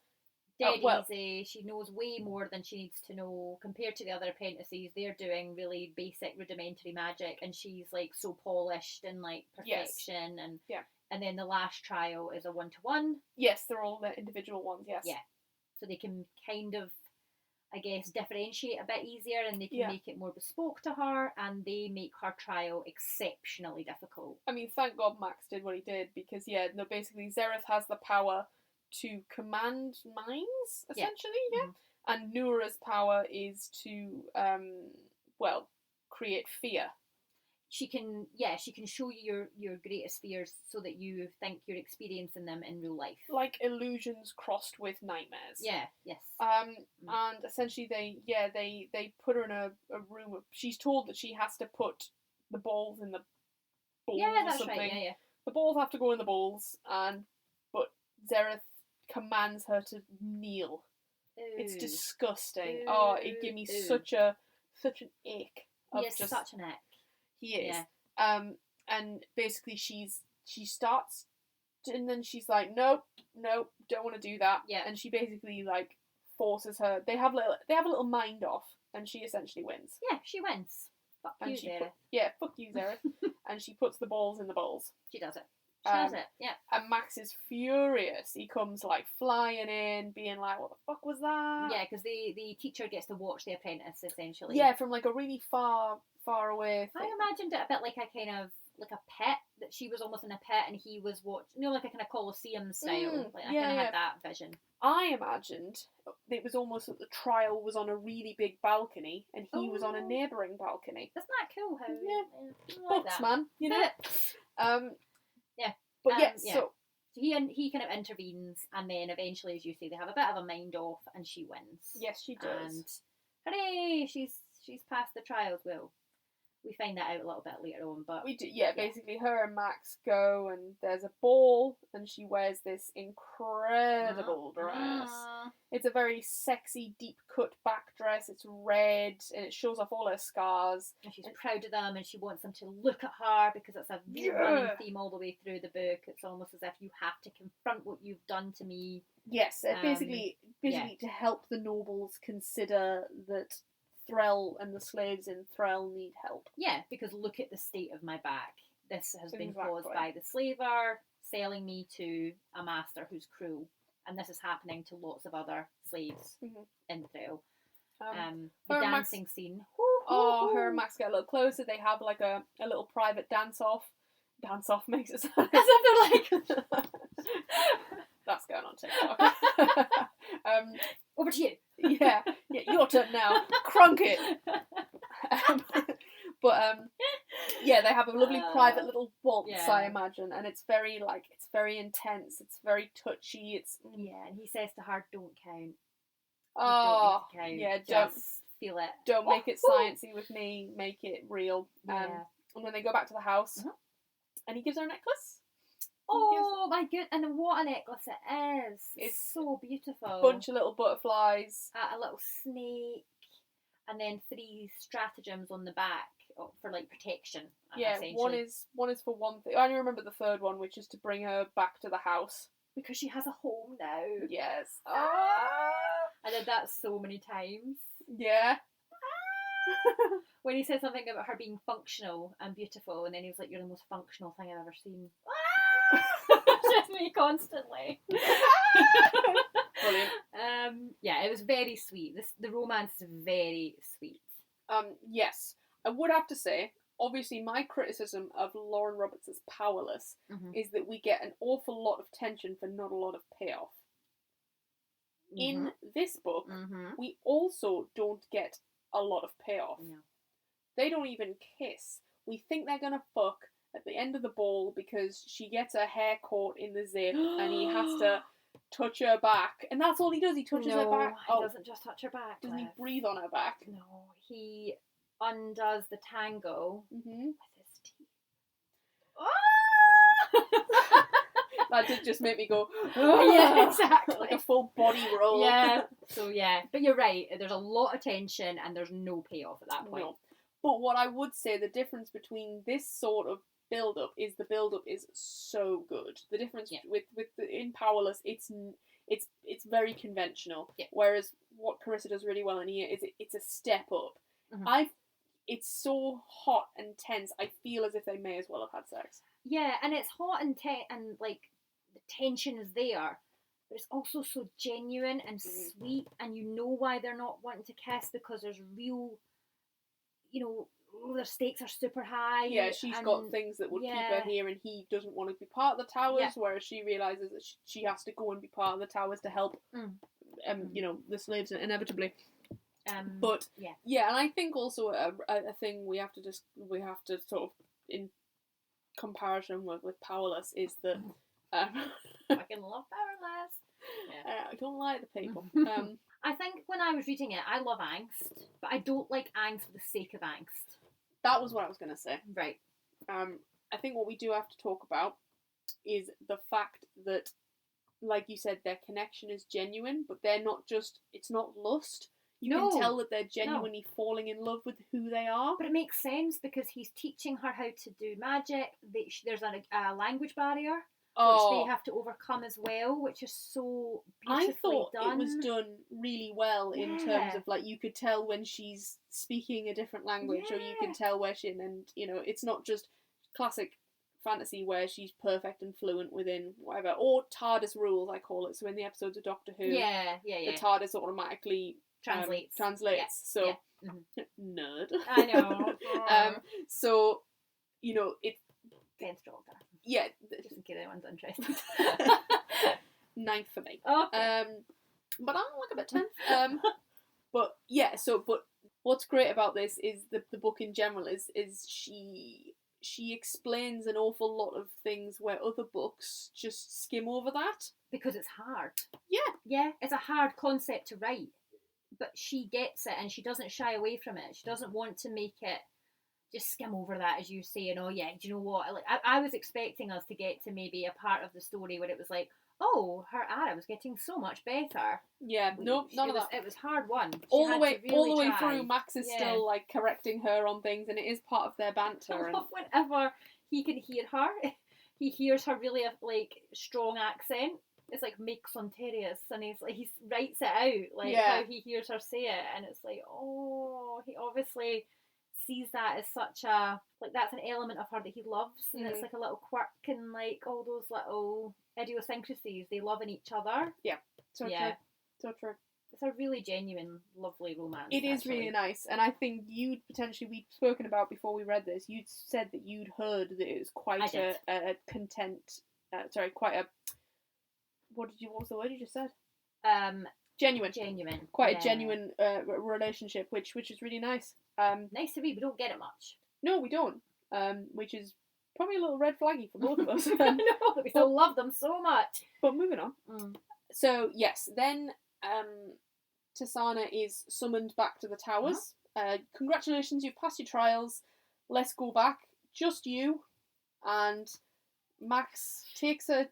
Dead easy. She knows way more than she needs to know compared to the other apprentices. They're doing really basic, rudimentary magic, and she's so polished and perfection. And then the last trial is a 1-to-1. Yes, they're all the individual ones. Yes. Yeah. So they can kind of, I guess, differentiate a bit easier, and they can make it more bespoke to her, and they make her trial exceptionally difficult. I mean, thank God Max did what he did, because basically Zereth has the power to command minds, essentially, and Noura's power is to, create fear. she can show you your greatest fears so that you think you're experiencing them in real life. Like illusions crossed with nightmares. Yeah, yes. And essentially they put her in a room. She's told that she has to put the balls in the bowls. Yeah, or that's something. right. Yeah. The balls have to go in the bowls, but Zareth commands her to kneel. Ooh. It's disgusting. Ooh. Oh, it gave me such an ick. He is such an ick. He is. Yeah. And basically she starts, and then she's like, nope, don't want to do that. Yeah. And she basically like forces her. They have a little mind off, and she essentially wins. Yeah, she wins. Fuck you, Zareth. Fuck you, Zareth. And she puts the balls in the bowls. She does it. She does it. Yeah. And Max is furious. He comes like flying in, being like, "What the fuck was that?" Yeah, because the teacher gets to watch the apprentice essentially. Yeah, from like a really far away thing. I imagined it a bit like a kind of like a pit, that she was almost in a pit and he was like a kind of Colosseum style. I kind of had that vision. I imagined it was almost that the trial was on a really big balcony and he was on a neighbouring balcony. Isn't that cool? How books, man, you know. Yeah. But so he kind of intervenes, and then eventually, as you say, they have a bit of a mind off, and she wins. Yes, she does. And hooray, she's passed the trials. Well, we find that out a little bit later on, but we do. Yeah, basically, her and Max go, and there's a ball, and she wears this incredible dress. It's a very sexy, deep cut back dress. It's red, and it shows off all her scars. And she's proud of them, and she wants them to look at her because it's a running theme all the way through the book. It's almost as if you have to confront what you've done to me. Yes, basically to help the nobles consider that Thrall and the slaves in Thrall need help. Yeah, because look at the state of my back. This has been caused by the slaver selling me to a master who's cruel, and this is happening to lots of other slaves in Thrall. The dancing scene. Her and Max get a little closer. They have like a little private dance off. Dance off makes it sound as if they're like that's going on TikTok. Over to you. Yeah, your turn now. Crunk it. They have a lovely private little waltz, I imagine, and it's very intense. It's very touchy. And he says to her, "Don't count." Oh, don't count. Yeah, just feel it. Don't make it sciencey with me. Make it real. And then they go back to the house, and he gives her a necklace. Oh my good! And what a necklace it is! It's so beautiful. Bunch of little butterflies. A little snake, and then 3 stratagems on the back for like protection. Yeah, one is for one thing. I only remember the third one, which is to bring her back to the house because she has a home now. Yes. I did that so many times. Yeah. When he said something about her being functional and beautiful, and then he was like, "You're the most functional thing I've ever seen." Just me constantly. Brilliant. It was very sweet. The romance is very sweet. Yes, I would have to say, obviously, my criticism of Lauren Roberts as Powerless is that we get an awful lot of tension for not a lot of payoff. In this book, we also don't get a lot of payoff. No. They don't even kiss. We think they're gonna fuck at the end of the ball because she gets her hair caught in the zip and he has to touch her back, and that's all he does. He touches her back. He doesn't just touch her back. Doesn't he breathe on her back? No, he undoes the tango with his teeth. That did just make me go, yeah, exactly. Like a full body roll. Yeah. So yeah, but you're right. There's a lot of tension and there's no payoff at that point. No. But what I would say, the difference between this sort of build-up is the build-up is so good. The difference in Powerless, it's very conventional. Yeah. Whereas what Carissa does really well in here is it's a step up. It's so hot and tense. I feel as if they may as well have had sex. Yeah, and it's hot and and like the tension is there, but it's also so genuine and sweet, and you know why they're not wanting to kiss because there's real, their stakes are super high. Yeah, she's got things that would keep her here, and he doesn't want to be part of the towers. Whereas she realizes that she has to go and be part of the towers to help, the slaves inevitably. And I think also a thing we have to sort of in comparison with Powerless is that I fucking love Powerless. Yeah. I don't like the people. I think when I was reading it, I love angst, but I don't like angst for the sake of angst. That was what I was going to say. Right. I think what we do have to talk about is the fact that, like you said, their connection is genuine, but they're not just, it's not lust. You can tell that they're genuinely falling in love with who they are. But it makes sense because he's teaching her how to do magic. There's a language barrier, which they have to overcome as well, which is so beautifully done. It was done really well in terms of, like, you could tell when she's speaking a different language, or you can tell where she, and, you know, it's not just classic fantasy where she's perfect and fluent within whatever, or TARDIS rules, I call it. So in the episodes of Doctor Who, the TARDIS automatically translates. So nerd. I know. So, you know, it. Against Doctor. Yeah. Just in case anyone's interested. 9th for me. Okay. But I'll look at 10th. But yeah. So, but what's great about this is the book in general is she explains an awful lot of things where other books just skim over that. Because it's hard. Yeah. Yeah, it's a hard concept to write. But she gets it and she doesn't shy away from it. She doesn't want to make it just skim over that, as you say, and do you know what? Like, I was expecting us to get to maybe a part of the story where it was like, oh, her Ara was getting so much better. Yeah, no, none of that. It was hard won. All the way through, Max is still like correcting her on things, and it is part of their banter. Whenever he can hear her, he hears her really like strong accent. It's like Mix Onterius, and he writes it out, like how he hears her say it, and it's like, oh, he obviously sees that as such a, like, that's an element of her that he loves, and it's like a little quirk, and like all those little idiosyncrasies they love in each other. Yeah, so true. It's a really genuine, lovely romance. It is really nice, and I think we'd spoken about before we read this, you'd said that you'd heard that it was quite a content, quite a, what was the word you just said? Genuine. Quite a genuine relationship, which is really nice. Nice to read. We don't get it much. No, we don't. Which is probably a little red flaggy for both of us. I know, but we still love them so much. But moving on. So yes, then Tasana is summoned back to the towers. Congratulations, you've passed your trials. Let's go back. Just you. And Max takes her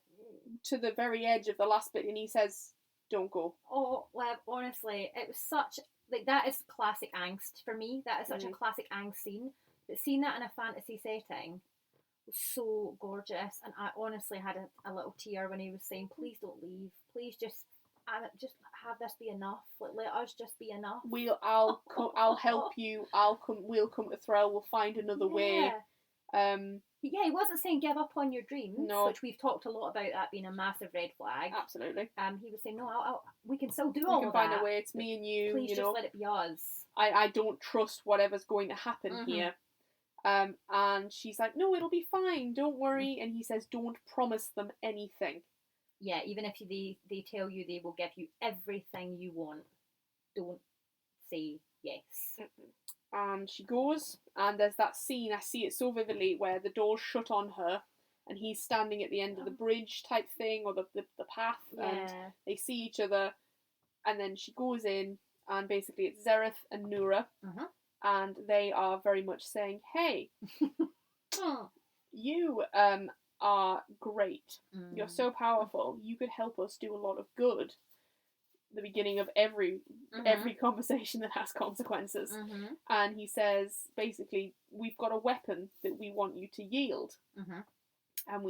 to the very edge of the last bit, and he says, "Don't go." Oh, Lev, honestly, it was such, like, that is classic angst for me. That is such a classic angst scene. But seeing that in a fantasy setting was so gorgeous, and I honestly had a little tear when he was saying, "Please don't leave. Please just have this be enough. Like, let us just be enough. I'll help you. We'll come to Thrall. We'll find another way." He wasn't saying give up on your dreams, which we've talked a lot about that being a massive red flag. Absolutely. He was saying, no, we can still do all of that. We can find a way. It's me and you. Please just let it be us. I don't trust whatever's going to happen here. And she's like, no, it'll be fine. Don't worry. And he says, don't promise them anything. Yeah, even if they tell you they will give you everything you want, don't say yes. And she goes, and there's that scene, I see it so vividly, where the door's shut on her, and he's standing at the end of the bridge type thing, or the path, and they see each other, and then she goes in, and basically it's Zereth and Nura, and they are very much saying, hey, you are great, you're so powerful, you could help us do a lot of good. The beginning of every conversation that has consequences. And he says, basically, we've got a weapon that we want you to yield. And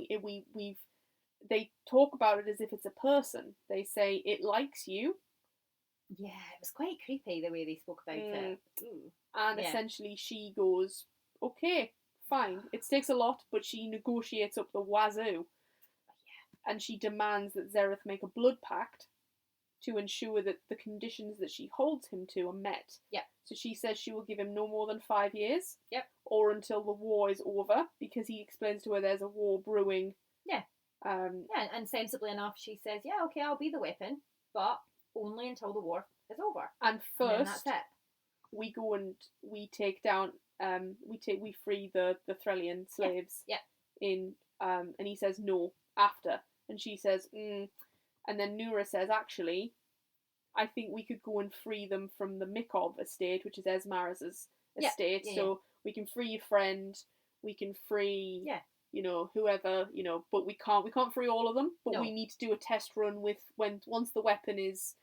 they talk about it as if it's a person. They say, it likes you. Yeah, it was quite creepy the way they spoke about it. And essentially she goes, okay, fine. It takes a lot, but she negotiates up the wazoo. And she demands that Zereth make a blood pact to ensure that the conditions that she holds him to are met. So she says she will give him no more than 5 years. Or until the war is over, because he explains to her there's a war brewing. And sensibly enough, she says, yeah, okay, I'll be the weapon, but only until the war is over. And first, that's it. we go and we take down we free the Threllian slaves in and he says no after, and she says and then Nura says, actually, I think we could go and free them from the Mikov estate, which is Esmaraz's estate. So we can free your friend, we can free whoever, but we can't free all of them, but we need to do a test run with once the weapon is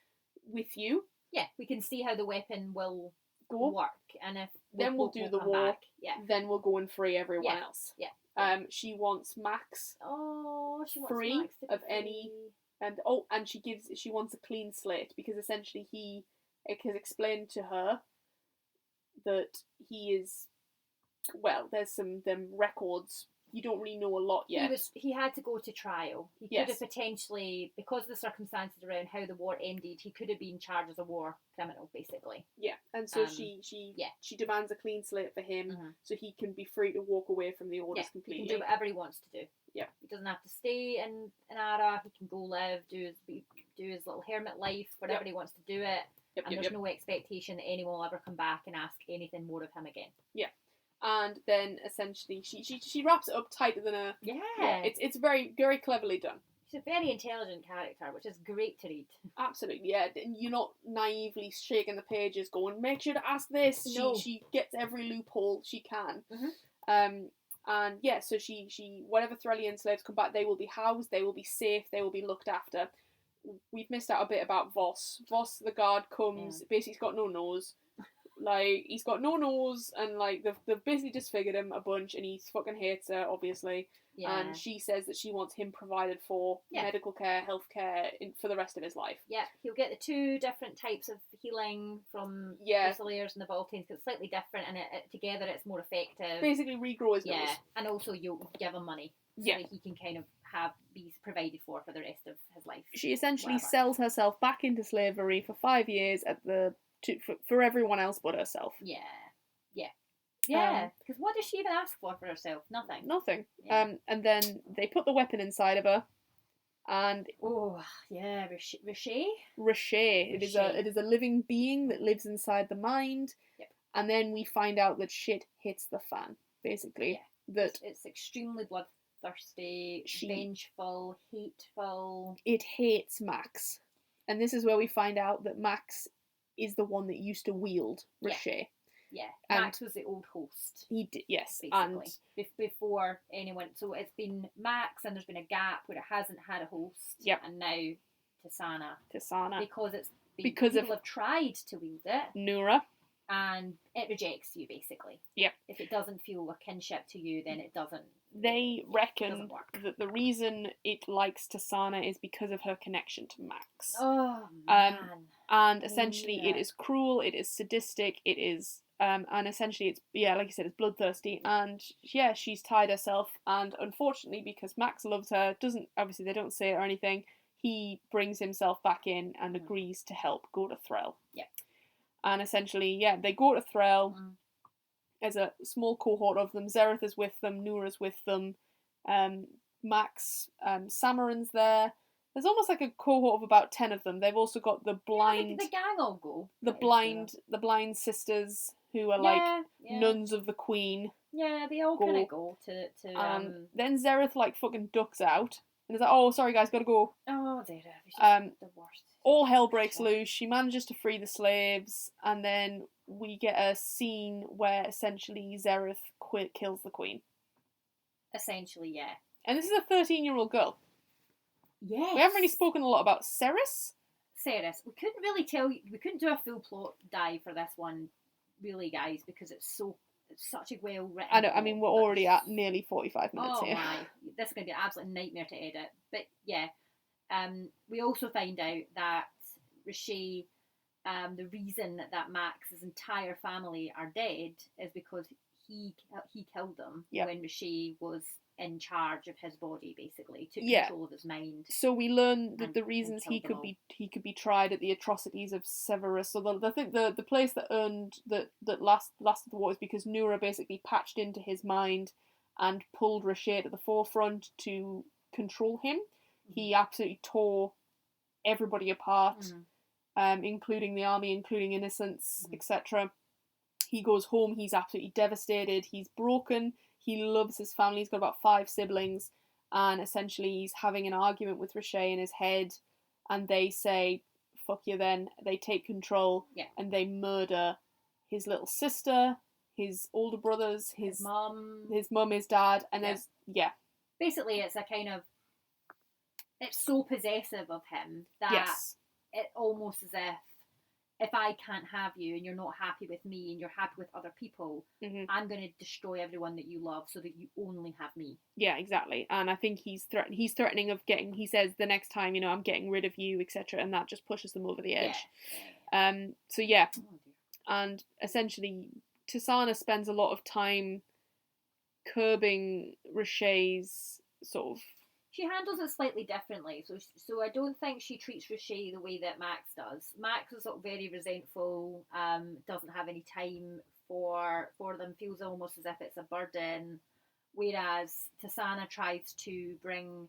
with you. Yeah, we can see how the weapon will work, and if we'll do the war, then we'll go and free everyone else. She wants Max free of any, and she wants a clean slate, because essentially he has explained to her that he is, there's them records. You don't really know a lot yet. He had to go to trial. He could have potentially, because of the circumstances around how the war ended, he could have been charged as a war criminal, basically. Yeah, and so she demands a clean slate for him, so he can be free to walk away from the orders completely. He can do whatever he wants to do. Yeah, he doesn't have to stay in Ara. He can go live, do his little hermit life, whatever he wants to do it. And there's no expectation that anyone will ever come back and ask anything more of him again. Yeah. And then essentially she wraps it up tighter than a... Yeah. It's very, very cleverly done. She's a very intelligent character, which is great to read. Absolutely, yeah. You're not naively shaking the pages going, make sure to ask this. No. She gets every loophole she can. And yeah, so she whatever Threllian slaves come back, they will be housed, they will be safe, they will be looked after. We've missed out a bit about Voss. Voss, the guard, comes, basically he's got no nose. Like, he's got no nose, and like they've basically disfigured him a bunch, and he fucking hates her, obviously. Yeah. And she says that she wants him provided for medical care, healthcare for the rest of his life. Yeah, he'll get the 2 different types of healing from the Slayers and the Voltanes, because it's slightly different, and together it's more effective. Basically, regrow his nose. Yeah, and also you'll give him money, so that he can kind of be provided for the rest of his life. She essentially sells herself back into slavery for 5 years for everyone else but herself. Yeah, because what does she even ask for herself? Nothing. Yeah. And then they put the weapon inside of her, and Richer. It is a living being that lives inside the mind. Yep. And then we find out that shit hits the fan. Basically, that it's extremely bloodthirsty, vengeful, hateful. It hates Max, and this is where we find out that Max is the one that used to wield Richer. Yeah, Max was the old host. He did, yes. Basically, before anyone. So it's been Max, and there's been a gap where it hasn't had a host. Yep. And now Tisana. Because people have tried to wield it. Nura. And it rejects you, basically. Yep. If it doesn't feel a kinship to you, then it doesn't. They reckon that the reason it likes Tisana is because of her connection to Max. Oh, man. And essentially it is cruel, it is sadistic, it is... and essentially it's, like you said, it's bloodthirsty, and she's tied herself, and unfortunately, because Max loves her, obviously they don't say it or anything, he brings himself back in and agrees to help go to Threll. Yeah. And essentially, they go to Threll. There's a small cohort of them. Zereth is with them, Nura's with them, Max, Samarin's there. There's almost like a cohort of about 10 of them. They've also got the blind... the gang all go. The blind sisters who are nuns of the Queen. Yeah, they all kind of go to then Zereth fucking ducks out. And is like, oh, sorry guys, gotta go. Oh, Zereth. The worst. All hell breaks loose. She manages to free the slaves. And then we get a scene where essentially Zereth kills the Queen. Essentially, yeah. And this is a 13-year-old girl. Yes. We haven't really spoken a lot about Ceres. We couldn't really we couldn't do a full plot dive for this one, really, guys, because it's such a well written. I know. I mean, we're already at nearly 45 minutes here. Oh my, this is going to be an absolute nightmare to edit. But yeah, we also find out that Richer, the reason that Max's entire family are dead is because he killed them when Richer was in charge of his body, basically, took control of his mind. So we learn that the reasons he could be tried at the atrocities of Severus. So the place that lasted the war is because Nura basically patched into his mind and pulled Richer to the forefront to control him. He absolutely tore everybody apart, including the army, including innocents, etc. He goes home, he's absolutely devastated, he's broken, he loves his family, he's got about 5 siblings, and essentially he's having an argument with Riche in his head, and they say, fuck you then, they take control, and they murder his little sister, his older brothers, his mum, his dad, and there's, Basically, it's a kind of, it's so possessive of him that it almost as if I can't have you and you're not happy with me and you're happy with other people, I'm going to destroy everyone that you love so that you only have me. Yeah, exactly. And I think he's threatening of getting, he says the next time, you know, I'm getting rid of you, etc. And that just pushes them over the edge. So yeah. And essentially, Tisana spends a lot of time curbing Riche's sort of... She handles it slightly differently, so I don't think she treats Riche the way that Max does. Max is sort of very resentful, doesn't have any time for them, feels almost as if it's a burden, whereas Tisana tries to bring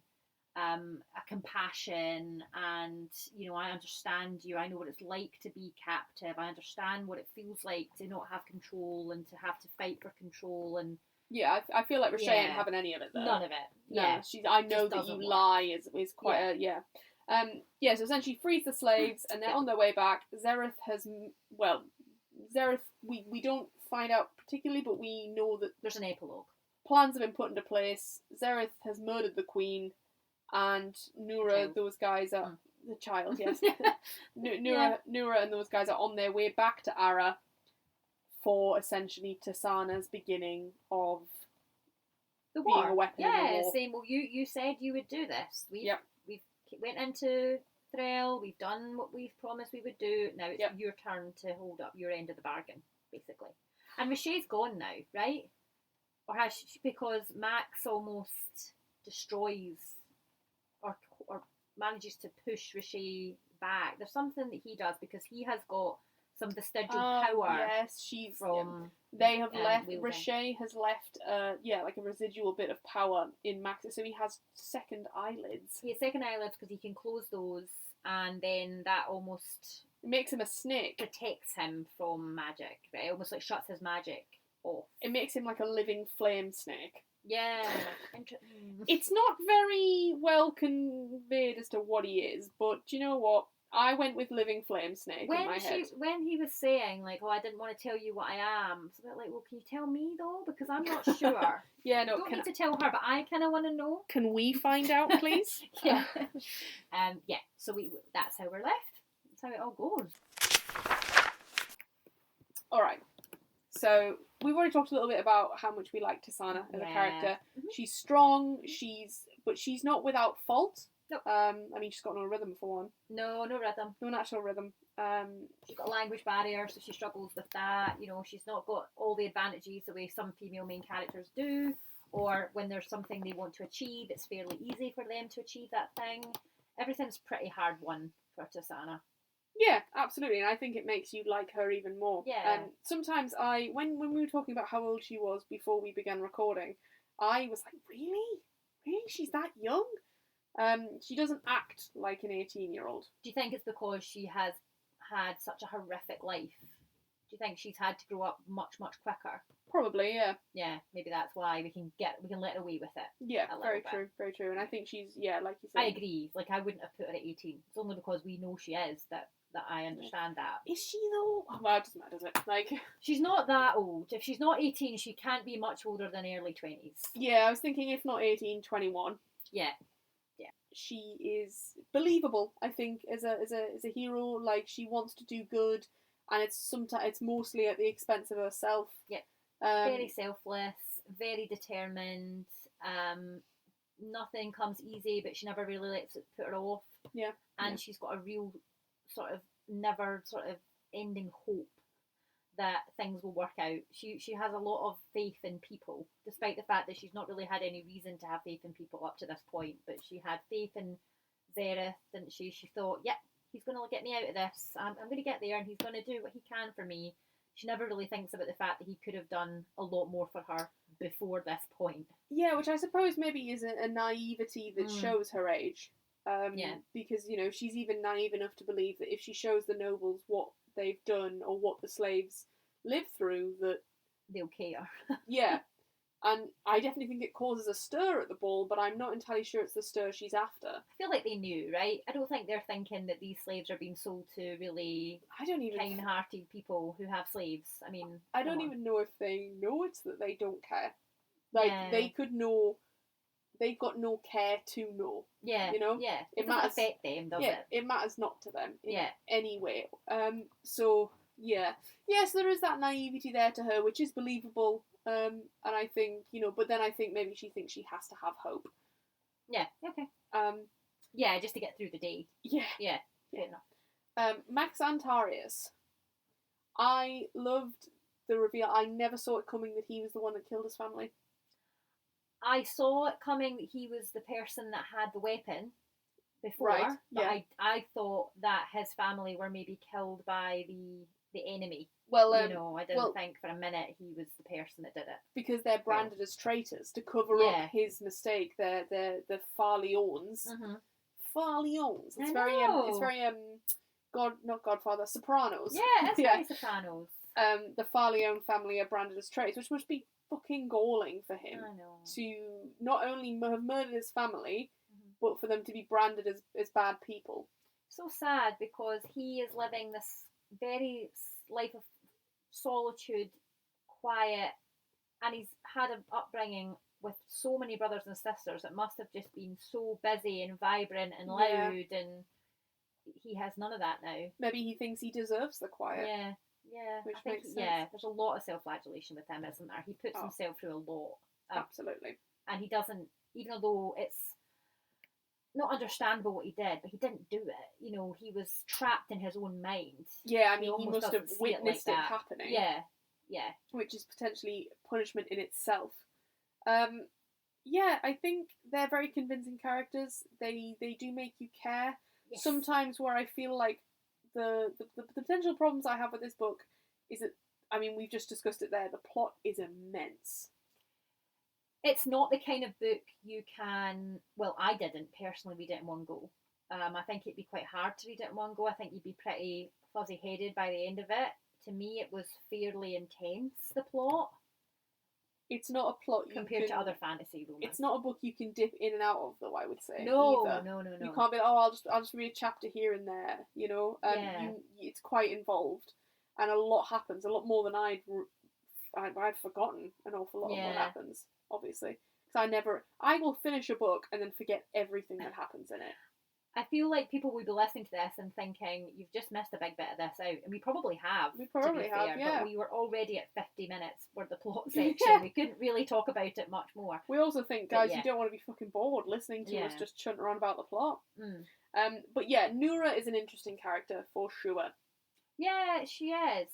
a compassion and, you know, I understand you, I know what it's like to be captive, I understand what it feels like to not have control and to have to fight for control. And yeah, I feel like Riche ain't having any of it though. None of it. No, I know that you lie is quite so essentially frees the slaves and they're on their way back. Zereth we don't find out particularly, but we know that there's an epilogue. Plans have been put into place. Zereth has murdered the queen, and Nura, those guys are the child, yes. Nura and those guys are on their way back to Ara for essentially Tisana's beginning of the war. Being a weapon in the war. Saying, well, you said you would do this. We've went into Thrall, we've done what we've promised we would do, now it's your turn to hold up your end of the bargain, basically. And Riche's gone now, right? Or has she, because Max almost destroys or manages to push Riche back. There's something that he does because he has got some vestigial power. Yes, she's from. They have left. Riche has left. Like a residual bit of power in Max. So he has second eyelids. He has second eyelids because he can close those, and then that almost makes him a snake. Protects him from magic. Right? It almost like shuts his magic off. It makes him like a living flame snake. Yeah. It's not very well conveyed as to what he is, but do you know what? I went with living flame snake in my head. When he was saying, like, I didn't want to tell you what I am, it's a bit like, well, can you tell me, though? Because I'm not sure. No. You don't need to tell her, but I kind of want to know. Can we find out, please? So that's how we're left. That's how it all goes. Alright. So, we've already talked a little bit about how much we like Tisana as a character. Mm-hmm. She's strong, but she's not without fault. Nope. She's got no rhythm for one. No rhythm. No natural rhythm. She's got a language barrier, so she struggles with that. You know, she's not got all the advantages the way some female main characters do. Or when there's something they want to achieve, it's fairly easy for them to achieve that thing. Everything's pretty hard won for Tisana. Yeah, absolutely, and I think it makes you like her even more. Yeah. And sometimes when we were talking about how old she was before we began recording, I was like, really? She's that young? She doesn't act like an 18-year-old. Do you think it's because she has had such a horrific life? Do you think she's had to grow up much, much quicker? Probably, yeah. Yeah, maybe that's why we can let away with it. Yeah, very true. And I think she's, like you said. I agree. Like, I wouldn't have put her at 18. It's only because we know she is that I understand that. Is she though? Well, it doesn't matter, does it? Like, she's not that old. If she's not 18, she can't be much older than early 20s. Yeah, I was thinking if not 18, 21. Yeah. She is believable, I think, as a hero. Like, she wants to do good, and it's mostly at the expense of herself. Yeah. Very selfless, very determined. Nothing comes easy, but she never really lets it put her off. Yeah. And she's got a real never ending hope that things will work out. She has a lot of faith in people, despite the fact that she's not really had any reason to have faith in people up to this point. But she had faith in Zereth, didn't she? She thought, he's going to get me out of this. I'm going to get there, and he's going to do what he can for me. She never really thinks about the fact that he could have done a lot more for her before this point. Yeah, which I suppose maybe is a naivety that shows her age. Because, she's even naive enough to believe that if she shows the nobles what they've done or what the slaves live through that they'll care. yeah. And I definitely think it causes a stir at the ball, but I'm not entirely sure it's the stir she's after. I feel like they knew, right? I don't think they're thinking that these slaves are being sold to really kind-hearted people who have slaves. I mean, I don't even know if they know it's that they don't care. Like, they could know, they've got no care to know. Yeah, you know? Yeah, it doesn't affect them, does it? It matters not to them in any way. So, yeah. Yes, there is that naivety there to her, which is believable. And I think, but then I think maybe she thinks she has to have hope. Yeah, okay. Yeah, just to get through the day. Yeah. Yeah, fair enough. Max Antarius. I loved the reveal. I never saw it coming that he was the one that killed his family. I saw it coming that he was the person that had the weapon before. Right, but I thought that his family were maybe killed by the enemy. Well, I didn't think for a minute he was the person that did it. Because they're branded as traitors to cover up his mistake. They're the Farleons. Mm-hmm. Farleons. It's very not Godfather, Sopranos. Yeah, it's very Sopranos. The Farleon family are branded as traitors, which must be fucking galling for him. I know. To not only have murdered his family, but for them to be branded as bad people. So sad, because he is living this very life of solitude, quiet, and he's had an upbringing with so many brothers and sisters. It must have just been so busy and vibrant and loud, and he has none of that now. Maybe he thinks he deserves the quiet. Yeah, which makes sense. Yeah, there's a lot of self-flagellation with him, isn't there? He puts himself through a lot. Absolutely. And he doesn't, even though it's not understandable what he did, but he didn't do it. He was trapped in his own mind. Yeah, I mean, he must have witnessed it happening. Yeah. Which is potentially punishment in itself. Yeah, I think they're very convincing characters. They do make you care. Yes. Sometimes where I feel like the potential problems I have with this book is that, I mean, we've just discussed it there, the plot is immense. It's not the kind of book you can... Well, I didn't personally read it in one go. I think it'd be quite hard to read it in one go. I think you'd be pretty fuzzy-headed by the end of it. To me, it was fairly intense, the plot. It's not a plot compared to other fantasy romance. It's not a book you can dip in and out of, though, I would say. No. You can't be like, I'll just read a chapter here and there, it's quite involved. And a lot happens, a lot more than I'd forgotten an awful lot of what happens, obviously. Because I will finish a book and then forget everything that happens in it. I feel like people would be listening to this and thinking, you've just missed a big bit of this out. And we probably have. But we were already at 50 minutes for the plot section. Yeah. We couldn't really talk about it much more. We also think, guys, you don't want to be fucking bored listening to us just chunt around about the plot. But yeah, Noura is an interesting character for sure. Yeah, she is.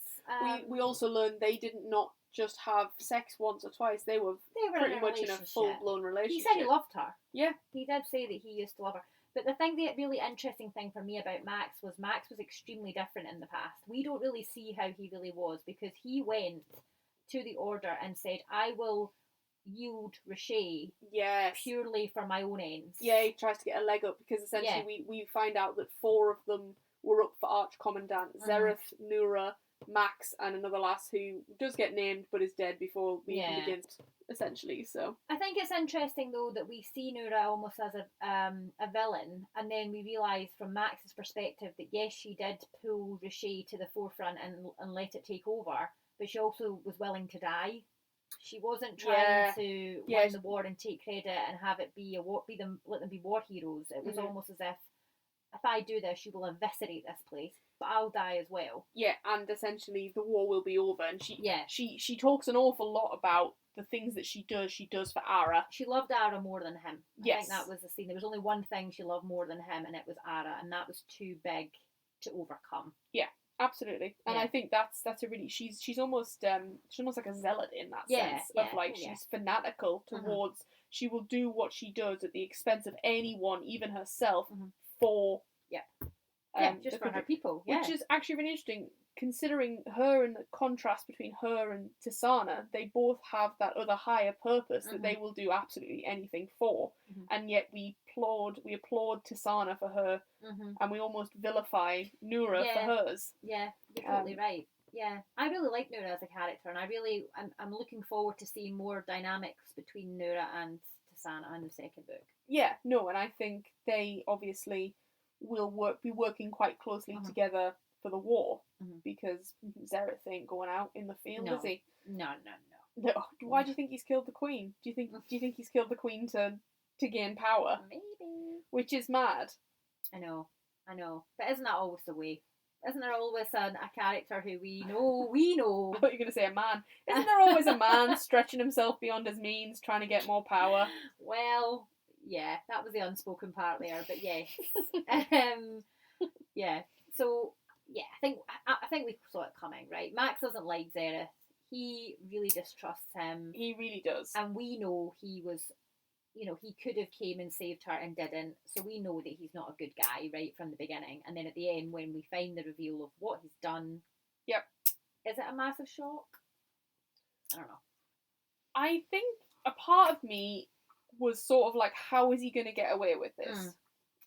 We also learned they did not just have sex once or twice. They were pretty much in a full-blown relationship. He said he loved her. Yeah. He did say that he used to love her. But the really interesting thing for me about Max was extremely different in the past. We don't really see how he really was, because he went to the Order and said, I will yield Richer purely for my own ends. Yeah, he tries to get a leg up, because essentially we find out that 4 of them were up for Arch-Commandant. Zereth, Noura, Max, and another lass who does get named but is dead before we even begin, essentially. So I think it's interesting though that we see Noura almost as a villain, and then we realise from Max's perspective that yes, she did pull Richer to the forefront and let it take over, but she also was willing to die. She wasn't trying to win the war and take credit and have it be let them be war heroes. It was almost as if I do this, you will eviscerate this place, but I'll die as well. Yeah, and essentially the war will be over. And she talks an awful lot about the things that she does for Ara. She loved Ara more than him. I think that was the scene. There was only one thing she loved more than him, and it was Ara, and that was too big to overcome. Yeah, absolutely. And I think that's a really she's almost like a zealot in that sense of she's fanatical towards. She will do what she does at the expense of anyone, even herself, for just for her people, which is actually really interesting, considering her and the contrast between her and Tisana. They both have that other higher purpose that they will do absolutely anything for, and yet we applaud Tisana for her, and we almost vilify Noura for hers. Yeah, you're totally right. Yeah, I really like Noura as a character, and I'm looking forward to seeing more dynamics between Noura and Tasana in the second book. Yeah, no, and I think they obviously will be working quite closely together for the war, because Xerath ain't going out in the field, is he? No. No. Why do you think he's killed the queen? Do you think he's killed the queen to gain power? Maybe. Which is mad. I know. But isn't that always the way? Isn't there always a character who we know? I thought you were going to say a man. Isn't there always a man stretching himself beyond his means, trying to get more power? Well, yeah, that was the unspoken part there, but yes. Yeah. So, yeah, I think we saw it coming, right? Max doesn't like Xerath. He really distrusts him. He really does. And we know he was, he could have came and saved her and didn't. So we know that he's not a good guy right from the beginning. And then at the end, when we find the reveal of what he's done, yep, is it a massive shock? I don't know. I think a part of me was sort of like, how is he going to get away with this?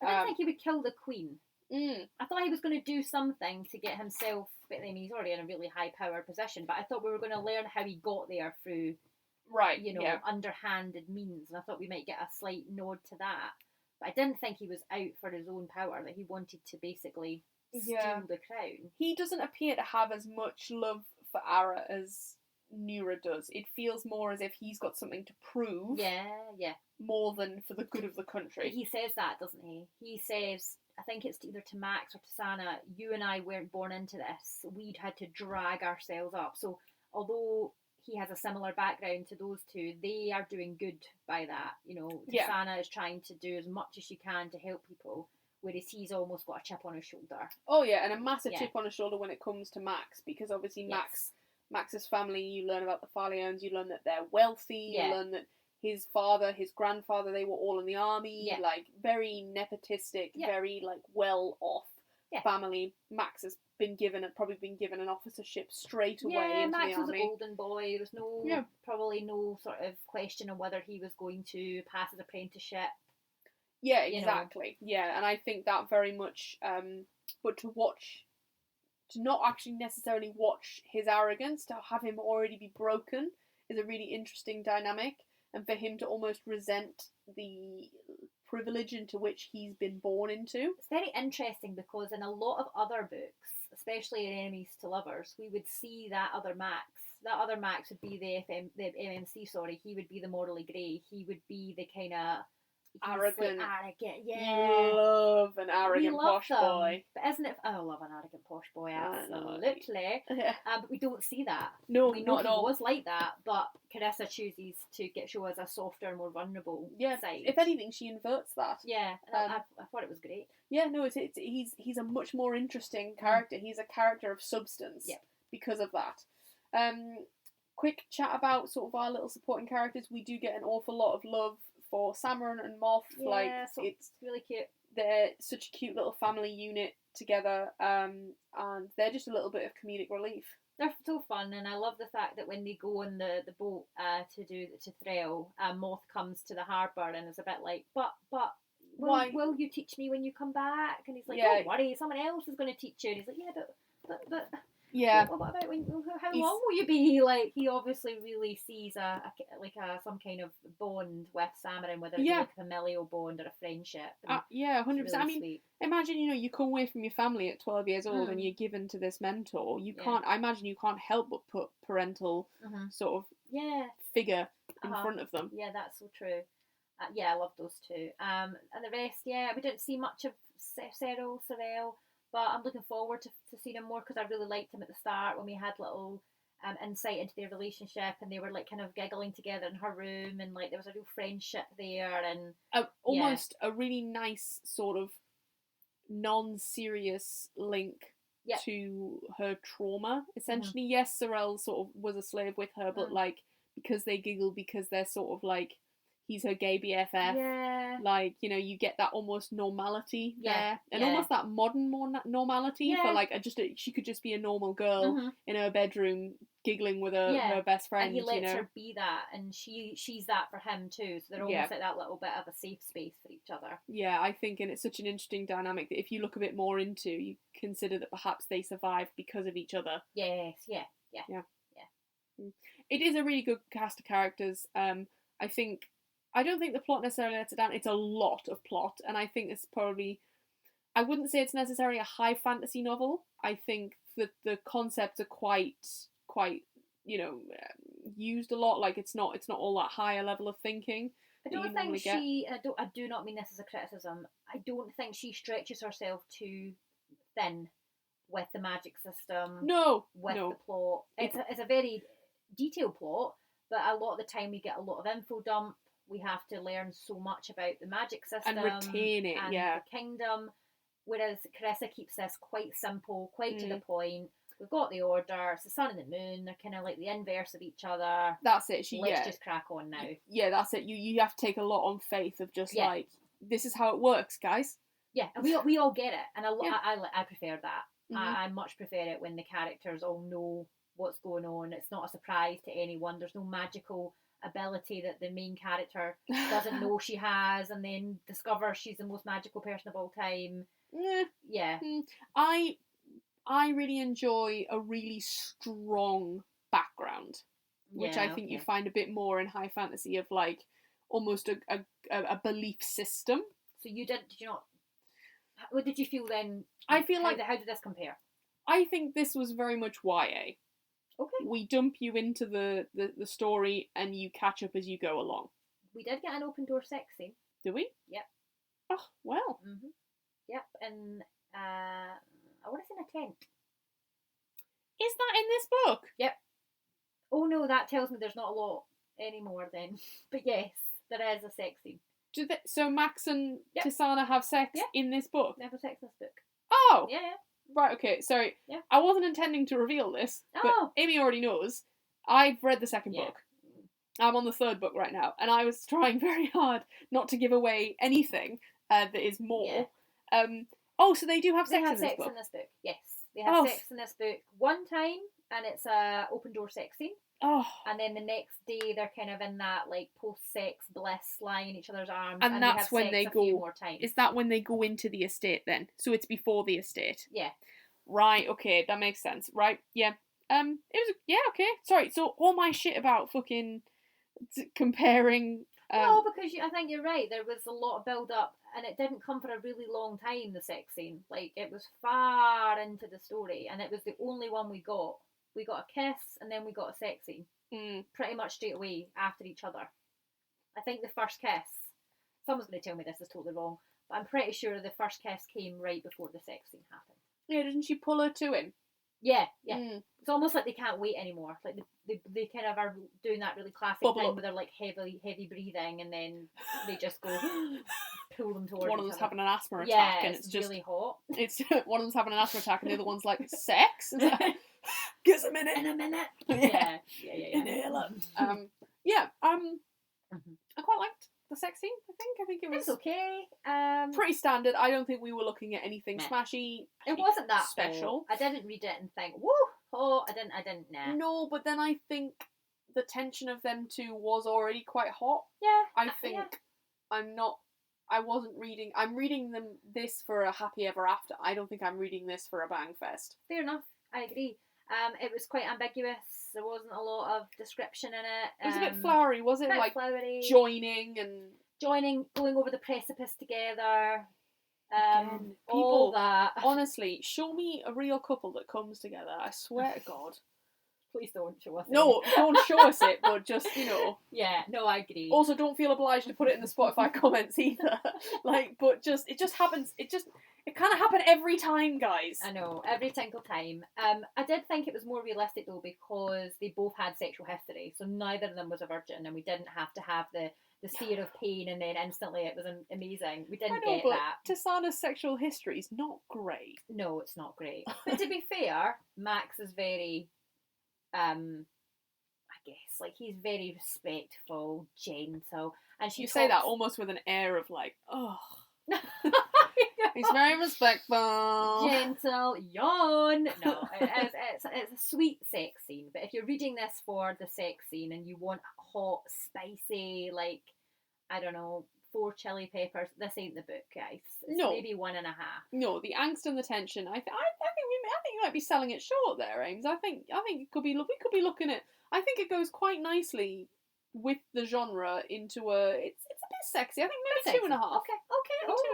I didn't think he would kill the queen. I thought he was going to do something to get himself, but I mean, he's already in a really high power position, but I thought we were going to learn how he got there through, underhanded means, and I thought we might get a slight nod to that. But I didn't think he was out for his own power, that he wanted to basically steal the crown. He doesn't appear to have as much love for Ara as Noura does. It feels more as if he's got something to prove. Yeah. More than for the good of the country. He says that, doesn't he? He says, I think it's either to Max or to Sana, you and I weren't born into this. We'd had to drag ourselves up. So although he has a similar background to those two, they are doing good by that. Sana is trying to do as much as she can to help people, whereas he's almost got a chip on his shoulder. Oh yeah, and a massive chip on his shoulder when it comes to Max, because obviously Max's family, you learn about the Farleones, you learn that they're wealthy, you learn that his father, his grandfather, they were all in the army, like very nepotistic, very like well off family. Max has probably been given an officership straight away into Max the army. Was a golden boy. There was probably no sort of question on whether he was going to pass his apprenticeship. Yeah, exactly. Yeah, and I think that very much, but to not actually necessarily watch his arrogance, to have him already be broken, is a really interesting dynamic. And for him to almost resent the privilege into which he's been born into. It's very interesting because in a lot of other books, especially in Enemies to Lovers, we would see that other Max. That other Max would be the MMC, he would be the morally grey. He would be the kind of arrogant, yeah. You love an arrogant posh boy. But isn't it? I love an arrogant posh boy, absolutely. But we don't see that. No, we know not at all. He was like that, but Carissa chooses to show as a softer, more vulnerable side. If anything, she inverts that. Yeah, I thought it was great. Yeah, no, he's a much more interesting character. He's a character of substance because of that. Quick chat about sort of our little supporting characters. We do get an awful lot of love for Samaran and Moth. It's really cute. They're such a cute little family unit together, and they're just a little bit of comedic relief. They're so fun, and I love the fact that when they go on the boat to Threl, Moth comes to the harbour and is a bit like, but will you teach me when you come back? And he's like, don't worry, someone else is going to teach you. And he's like, but yeah. What about how long will you be? Like, he obviously really sees some kind of bond with Samaran, whether it's like a familial bond or a friendship. 100%. Really I mean, sweet. Imagine you come away from your family at 12 years old and you're given to this mentor. You can't. I imagine you can't help but put parental sort of figure in front of them. Yeah, that's so true. I love those two. And the rest, we didn't see much of Sorrel. But I'm looking forward to seeing him more, because I really liked him at the start when we had little insight into their relationship, and they were like kind of giggling together in her room, and like there was a real friendship there, and almost a really nice sort of non-serious link to her trauma. Essentially, yes, Sorrel sort of was a slave with her, but like because they giggle, because they're sort of like he's her gay BFF. Yeah. Like, you know, you get that almost normality there. And yeah. almost that modern normality for, like, she could just be a normal girl in her bedroom giggling with her best friend, and he lets you know? her be that, and she's that for him too, so they're almost like that little bit of a safe space for each other. Yeah, I think, and it's such an interesting dynamic that if you look a bit more into, you consider that perhaps they survived because of each other. Yes, yeah. It is a really good cast of characters. I don't think the plot necessarily lets it down. It's a lot of plot, and I think it's probably, I wouldn't say it's necessarily a high fantasy novel. I think that the concepts are quite, you know, used a lot. Like, it's not all that higher level of thinking. I don't think I do not mean this as a criticism. I don't think she stretches herself too thin with the magic system. No. The plot. It's a very detailed plot, but a lot of the time we get a lot of info dump. We have to learn so much about the magic system and retain it, and the kingdom. Whereas Carissa keeps this quite simple, quite to the point. We've got the order. It's the sun and the moon. They're kind of like the inverse of each other. That's it. Let's just crack on now. Yeah, that's it. You have to take a lot on faith of just like, this is how it works, guys. Yeah, and we all get it, and I prefer that. I much prefer it when the characters all know what's going on. It's not a surprise to anyone. There's no magical ability that the main character doesn't know she has, and then discovers she's the most magical person of all time. Yeah. I really enjoy a really strong background, which I think you find a bit more in high fantasy, of like almost a belief system. So did you not? What did you feel then? I feel how did this compare? I think this was very much YA. Okay. We dump you into the story and you catch up as you go along. We did get an open door sex scene. Did we? Yep. Oh, well. Yep, and I want to say in a tent. Is that in this book? Yep. Oh no, that tells me there's not a lot anymore then. But yes, there is a sex scene. So Max and Tisana have sex in this book? They have sex in this book. Oh! Yeah. Right, okay, sorry. Yeah. I wasn't intending to reveal this, but Amy already knows. I've read the second book. I'm on the third book right now, and I was trying very hard not to give away anything that is more. So they do have sex in this book? They have sex in this book, yes. They have sex in this book one time, and it's a open door sex scene. Oh. And then the next day they're kind of in that like post-sex bliss, lying in each other's arms, and that's when they go. A few more times. Is that when they go into the estate then? So it's before the estate. Yeah. Right. Okay, that makes sense. Right. Yeah. It was okay. Sorry. So all my shit about fucking comparing. No, because I think you're right. There was a lot of build up, and it didn't come for a really long time. The sex scene, like it was far into the story, and it was the only one we got. We got a kiss, and then we got a sex scene. Pretty much straight away after each other. I think the first kiss, someone's going to tell me this is totally wrong, but I'm pretty sure the first kiss came right before the sex scene happened. Yeah, didn't she pull her to him? Yeah. It's almost like they can't wait anymore. Like they kind of are doing that really classic thing where they're like heavy breathing, and then they just go pull them towards one of them's other. having an asthma attack, and it's just really hot. It's one of them's having an asthma attack, and the other one's like, sex? Give us a minute. In a minute. Yeah. Inhale it. I quite liked the sex scene. I think it was okay. Pretty standard. I don't think we were looking at anything smashy. It wasn't that special. I didn't read it and think, woo, oh, I didn't. Nah. No, but then I think the tension of them two was already quite hot. Yeah. I think I wasn't reading. I'm reading this for a happy ever after. I don't think I'm reading this for a bang fest. Fair enough. I agree. It was quite ambiguous. There wasn't a lot of description in it. It was a bit flowery, was it? Like flowery. Joining, going over the precipice together. Again, all that. Honestly, show me a real couple that comes together. I swear to God. Please don't show us it. No, don't show us it, but just, Yeah, no, I agree. Also, don't feel obliged to put it in the Spotify comments either. But it just happens. It kind of happened every time, guys. I know, every single time. I did think it was more realistic though, because they both had sexual history, so neither of them was a virgin, and we didn't have to have the sear of pain and then instantly it was amazing. We didn't get that. Tisana's sexual history is not great. No, it's not great. But to be fair, Max is very, I guess, like, he's very respectful, gentle, and she You say that almost with an air of like, oh. He's talks very respectful. gentle, yawn. No, it's a sweet sex scene. But if you're reading this for the sex scene and you want hot, spicy, like, I don't know, 4 chili peppers, this ain't the book, guys. It's No. maybe 1.5. No, the angst and the tension. I think you might be selling it short there, Ames. I think it could be. We could be looking at. I think it goes quite nicely with the genre into a. It's a bit sexy. I think maybe 2.5. Okay.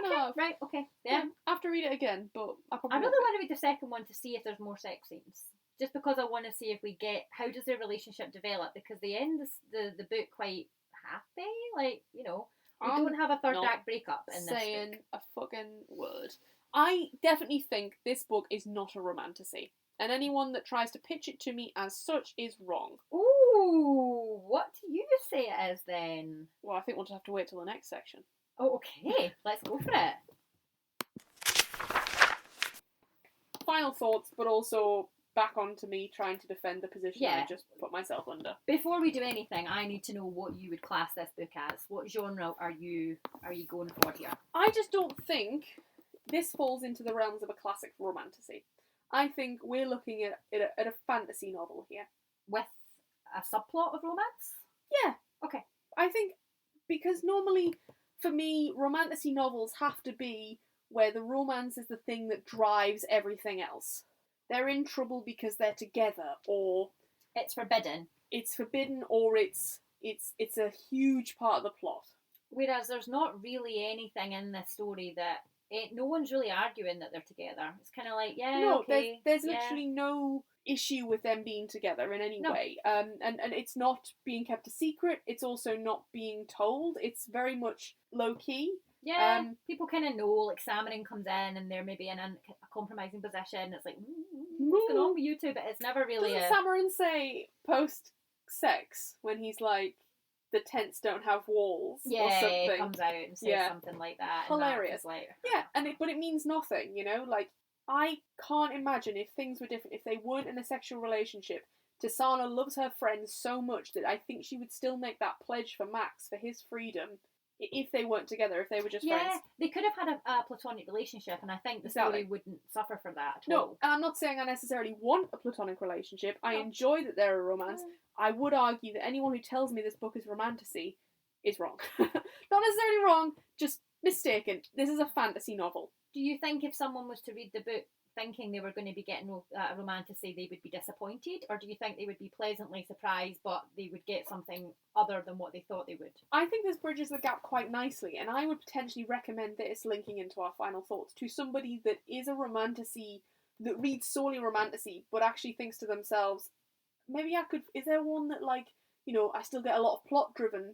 2.5. Right, okay. Yeah. I have to read it again, but I probably. I really want to read the second one to see if there's more sex scenes. Just because I want to see if we get how does their relationship develop, because they end the book quite happy, like, you know, we don't have a third act breakup in this saying book. a fucking word. I definitely think this book is not a romantasy, and anyone that tries to pitch it to me as such is wrong. Ooh, what do you say it is then? Well, I think we'll just have to wait till the next section. Oh, okay, let's go for it. Final thoughts, but also back onto me trying to defend the position I just put myself under. Before we do anything, I need to know what you would class this book as. What genre are you going for here? I just don't think this falls into the realms of a classic romantasy. I think we're looking at a fantasy novel here. With a subplot of romance? Yeah. Okay. I think, because normally, for me, romantasy novels have to be where the romance is the thing that drives everything else. They're in trouble because they're together, or it's forbidden. It's forbidden, or it's a huge part of the plot. Whereas there's not really anything in this story that no one's really arguing that they're together. It's kind of like, okay. There's literally no issue with them being together in any way. And it's not being kept a secret. It's also not being told. It's very much low key. Yeah, people kind of know, like, Samarin comes in and they're maybe in a compromising position. It's like, what's going on with you two? But it's never really Doesn't Samarin say post-sex when he's like, the tents don't have walls or something? He comes out and says something like that. Hilarious. Like, but it means nothing, you know? Like, I can't imagine if things were different, if they weren't in a sexual relationship. Tisana loves her friends so much that I think she would still make that pledge for Max, for his freedom, if they weren't together, if they were just friends. Yeah, they could have had a platonic relationship, and I think the story wouldn't suffer from that at all. No, and I'm not saying I necessarily want a platonic relationship. I enjoy that they're a romance. I would argue that anyone who tells me this book is romantasy is wrong. Not necessarily wrong, just mistaken. This is a fantasy novel. Do you think if someone was to read the book thinking they were going to be getting a romantasy, they would be disappointed? Or do you think they would be pleasantly surprised, but they would get something other than what they thought they would? I think this bridges the gap quite nicely, and I would potentially recommend this, linking into our final thoughts, to somebody that is a romantasy, that reads solely romantasy, but actually thinks to themselves, maybe is there one that, like, you know, I still get a lot of plot-driven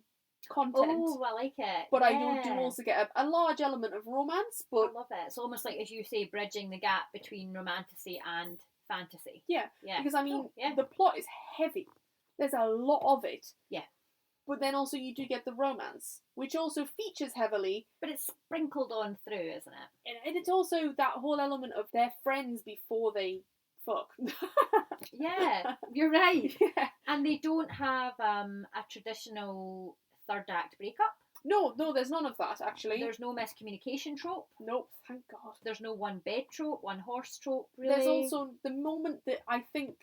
content. Oh, I like it. But I do also get a large element of romance. But I love it. It's almost like, as you say, bridging the gap between romantasy and fantasy. Yeah. Because, I mean, the plot is heavy. There's a lot of it. Yeah. But then also you do get the romance, which also features heavily. But it's sprinkled on through, isn't it? And it's also that whole element of their friends before they fuck. Yeah, you're right. Yeah. And they don't have a traditional third act breakup. No, there's none of that, actually. There's no miscommunication trope. Nope, thank God. There's no one bed trope, one horse trope, really. There's also the moment that I think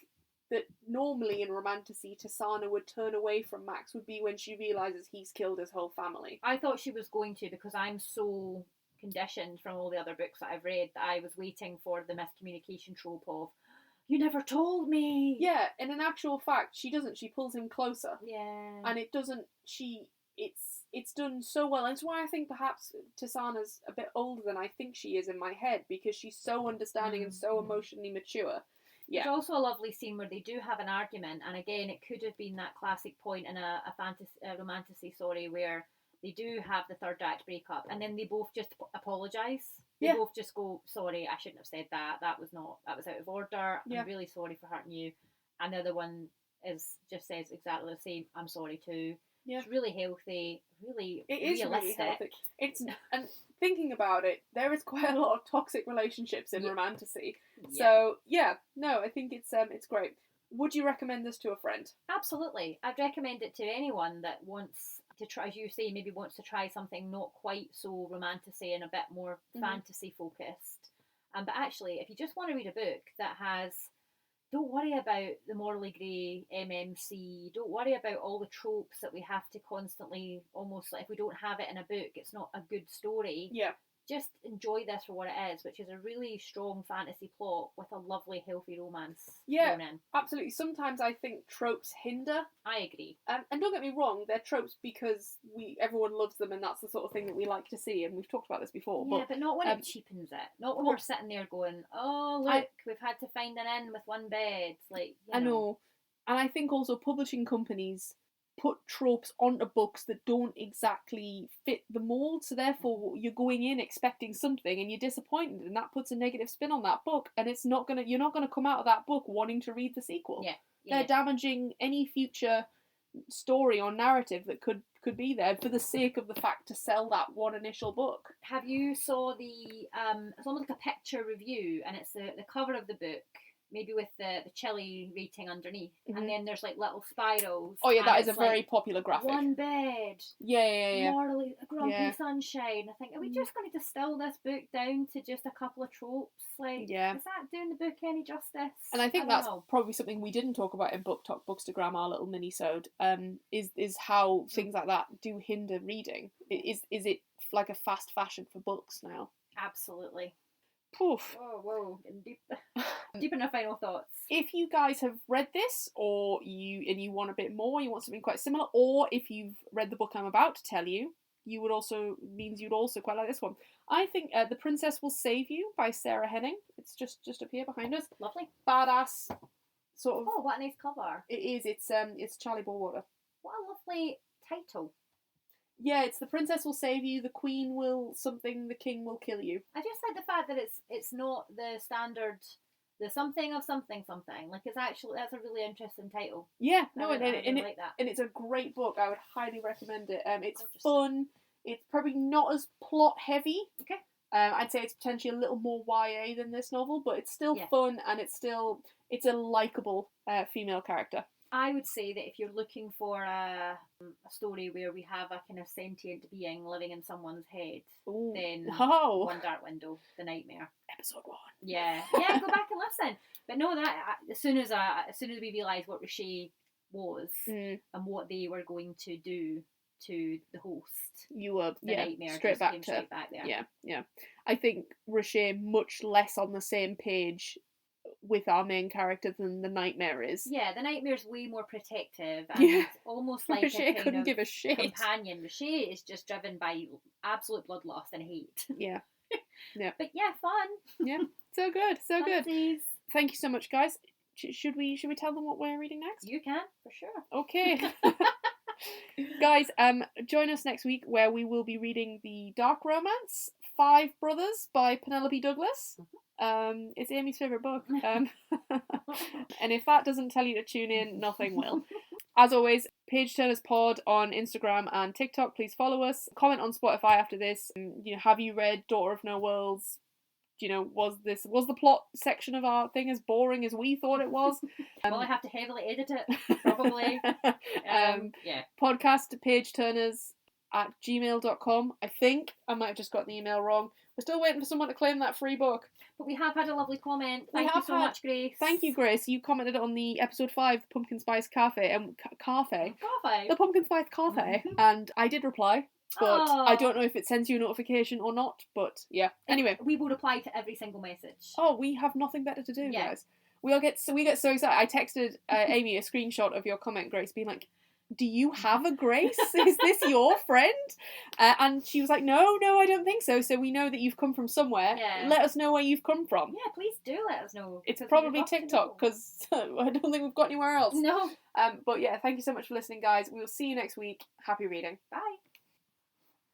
that normally in romantasy Tisana would turn away from Max would be when she realises he's killed his whole family. I thought she was going to, because I'm so conditioned from all the other books that I've read that I was waiting for the miscommunication trope of, you never told me. Yeah, and in actual fact, she doesn't. She pulls him closer. Yeah. And it doesn't. It's done so well. And it's why I think perhaps Tisana's a bit older than I think she is in my head, because she's so understanding and so emotionally mature. Yeah. There's also a lovely scene where they do have an argument, and again, it could have been that classic point in a romantasy, where they do have the third act breakup, and then they both just apologise. They both just go, sorry, I shouldn't have said that. That was out of order. I'm really sorry for hurting you. And the other one just says exactly the same. I'm sorry too. Yeah. It's really healthy, really realistic. Really healthy. And thinking about it, there is quite a lot of toxic relationships in romantasy. Yeah. So I think it's great. Would you recommend this to a friend? Absolutely. I'd recommend it to anyone that wants to try, as you say, maybe wants to try something not quite so romantasy and a bit more fantasy focused. But actually, if you just want to read a book that has, don't worry about the morally grey MMC, don't worry about all the tropes that we have to constantly, almost like if we don't have it in a book, it's not a good story. Yeah. Just enjoy this for what it is, which is a really strong fantasy plot with a lovely, healthy romance thrown in. Absolutely. Sometimes I think tropes hinder. I agree. And don't get me wrong, they're tropes because everyone loves them and that's the sort of thing that we like to see, and we've talked about this before. Yeah, but not when it cheapens it. Not when we're sitting there going, oh, look, we've had to find an inn with one bed. Like, I know. And I think also publishing companies put tropes onto books that don't exactly fit the mould, so therefore you're going in expecting something and you're disappointed, and that puts a negative spin on that book, and you're not gonna come out of that book wanting to read the sequel. They're damaging any future story or narrative that could be there for the sake of the fact to sell that one initial book. Have you saw the it's almost like a picture review, and it's the cover of the book, maybe with the chili rating underneath, and then there's like little spirals. Oh yeah, that is a very popular graphic. One bed. Yeah. Morally grumpy sunshine. I think, are we just going to distill this book down to just a couple of tropes? Like, is that doing the book any justice? And I think that's probably something we didn't talk about in Book Talk Bookstagram, our little mini-sode, is how things like that do hinder reading. Is it like a fast fashion for books now? Absolutely. Poof. Whoa. Deep in our final thoughts. If you guys have read this, or you want a bit more, you want something quite similar, or if you've read the book I'm about to tell you, you'd also quite like this one. I think The Princess Will Save You by Sarah Henning. It's just up here behind us. Lovely. Badass. Sort of. Oh, what a nice cover. It is. It's Charlie Ballwater. What a lovely title. Yeah, it's The Princess Will Save You, the Queen will something, the King will kill you. I just like the fact that it's not the standard, the something of something. Like, it's actually, that's a really interesting title. Yeah, I really like that. And it's a great book. I would highly recommend it. It's fun. It's probably not as plot heavy. Okay. I'd say it's potentially a little more YA than this novel, but it's still fun, and it's a likeable female character. I would say that if you're looking for a story where we have a kind of sentient being living in someone's head, then One Dark Window, The Nightmare. Episode 1. Yeah, go back and listen. But no, that as soon as we realised what Richer was and what they were going to do to the host, you were Nightmare straight back there. Yeah. I think Richer much less on the same page with our main character than the Nightmare is. Yeah, the Nightmare's way more protective and almost like Richer couldn't give a shit. Companion. Richer is just driven by absolute bloodlust and hate. Yeah. But yeah, fun. Yeah, so good. Funsies. Thank you so much, guys. Should we tell them what we're reading next? You can, for sure. Okay. Guys, join us next week where we will be reading the dark romance Five Brothers by Penelope Douglas. It's Amy's favourite book. And if that doesn't tell you to tune in, nothing will. As always, Page Turners Pod on Instagram and TikTok. Please follow us. Comment on Spotify after this. Have you read Daughter of No Worlds? Was the plot section of our thing as boring as we thought it was? Well, I have to heavily edit it, probably. Yeah. Podcast pageturners@gmail.com. I think I might have just got the email wrong. We're still waiting for someone to claim that free book. But we have had a lovely comment. Thank you so much, Grace. Thank you, Grace. You commented on the episode 5 Pumpkin Spice Cafe the Pumpkin Spice Cafe, and I did reply. But I don't know if it sends you a notification or not. But yeah. Anyway, we will reply to every single message. Oh, we have nothing better to do, guys. We get so excited. I texted Amy a screenshot of your comment, Grace, being like, "Do you have a Grace? Is this your friend?" And she was like, "No, I don't think so. So we know that you've come from somewhere. Yeah. Let us know where you've come from." Yeah, please do let us know. It's probably TikTok because I don't think we've got anywhere else. No. But yeah, thank you so much for listening, guys. We will see you next week. Happy reading. Bye.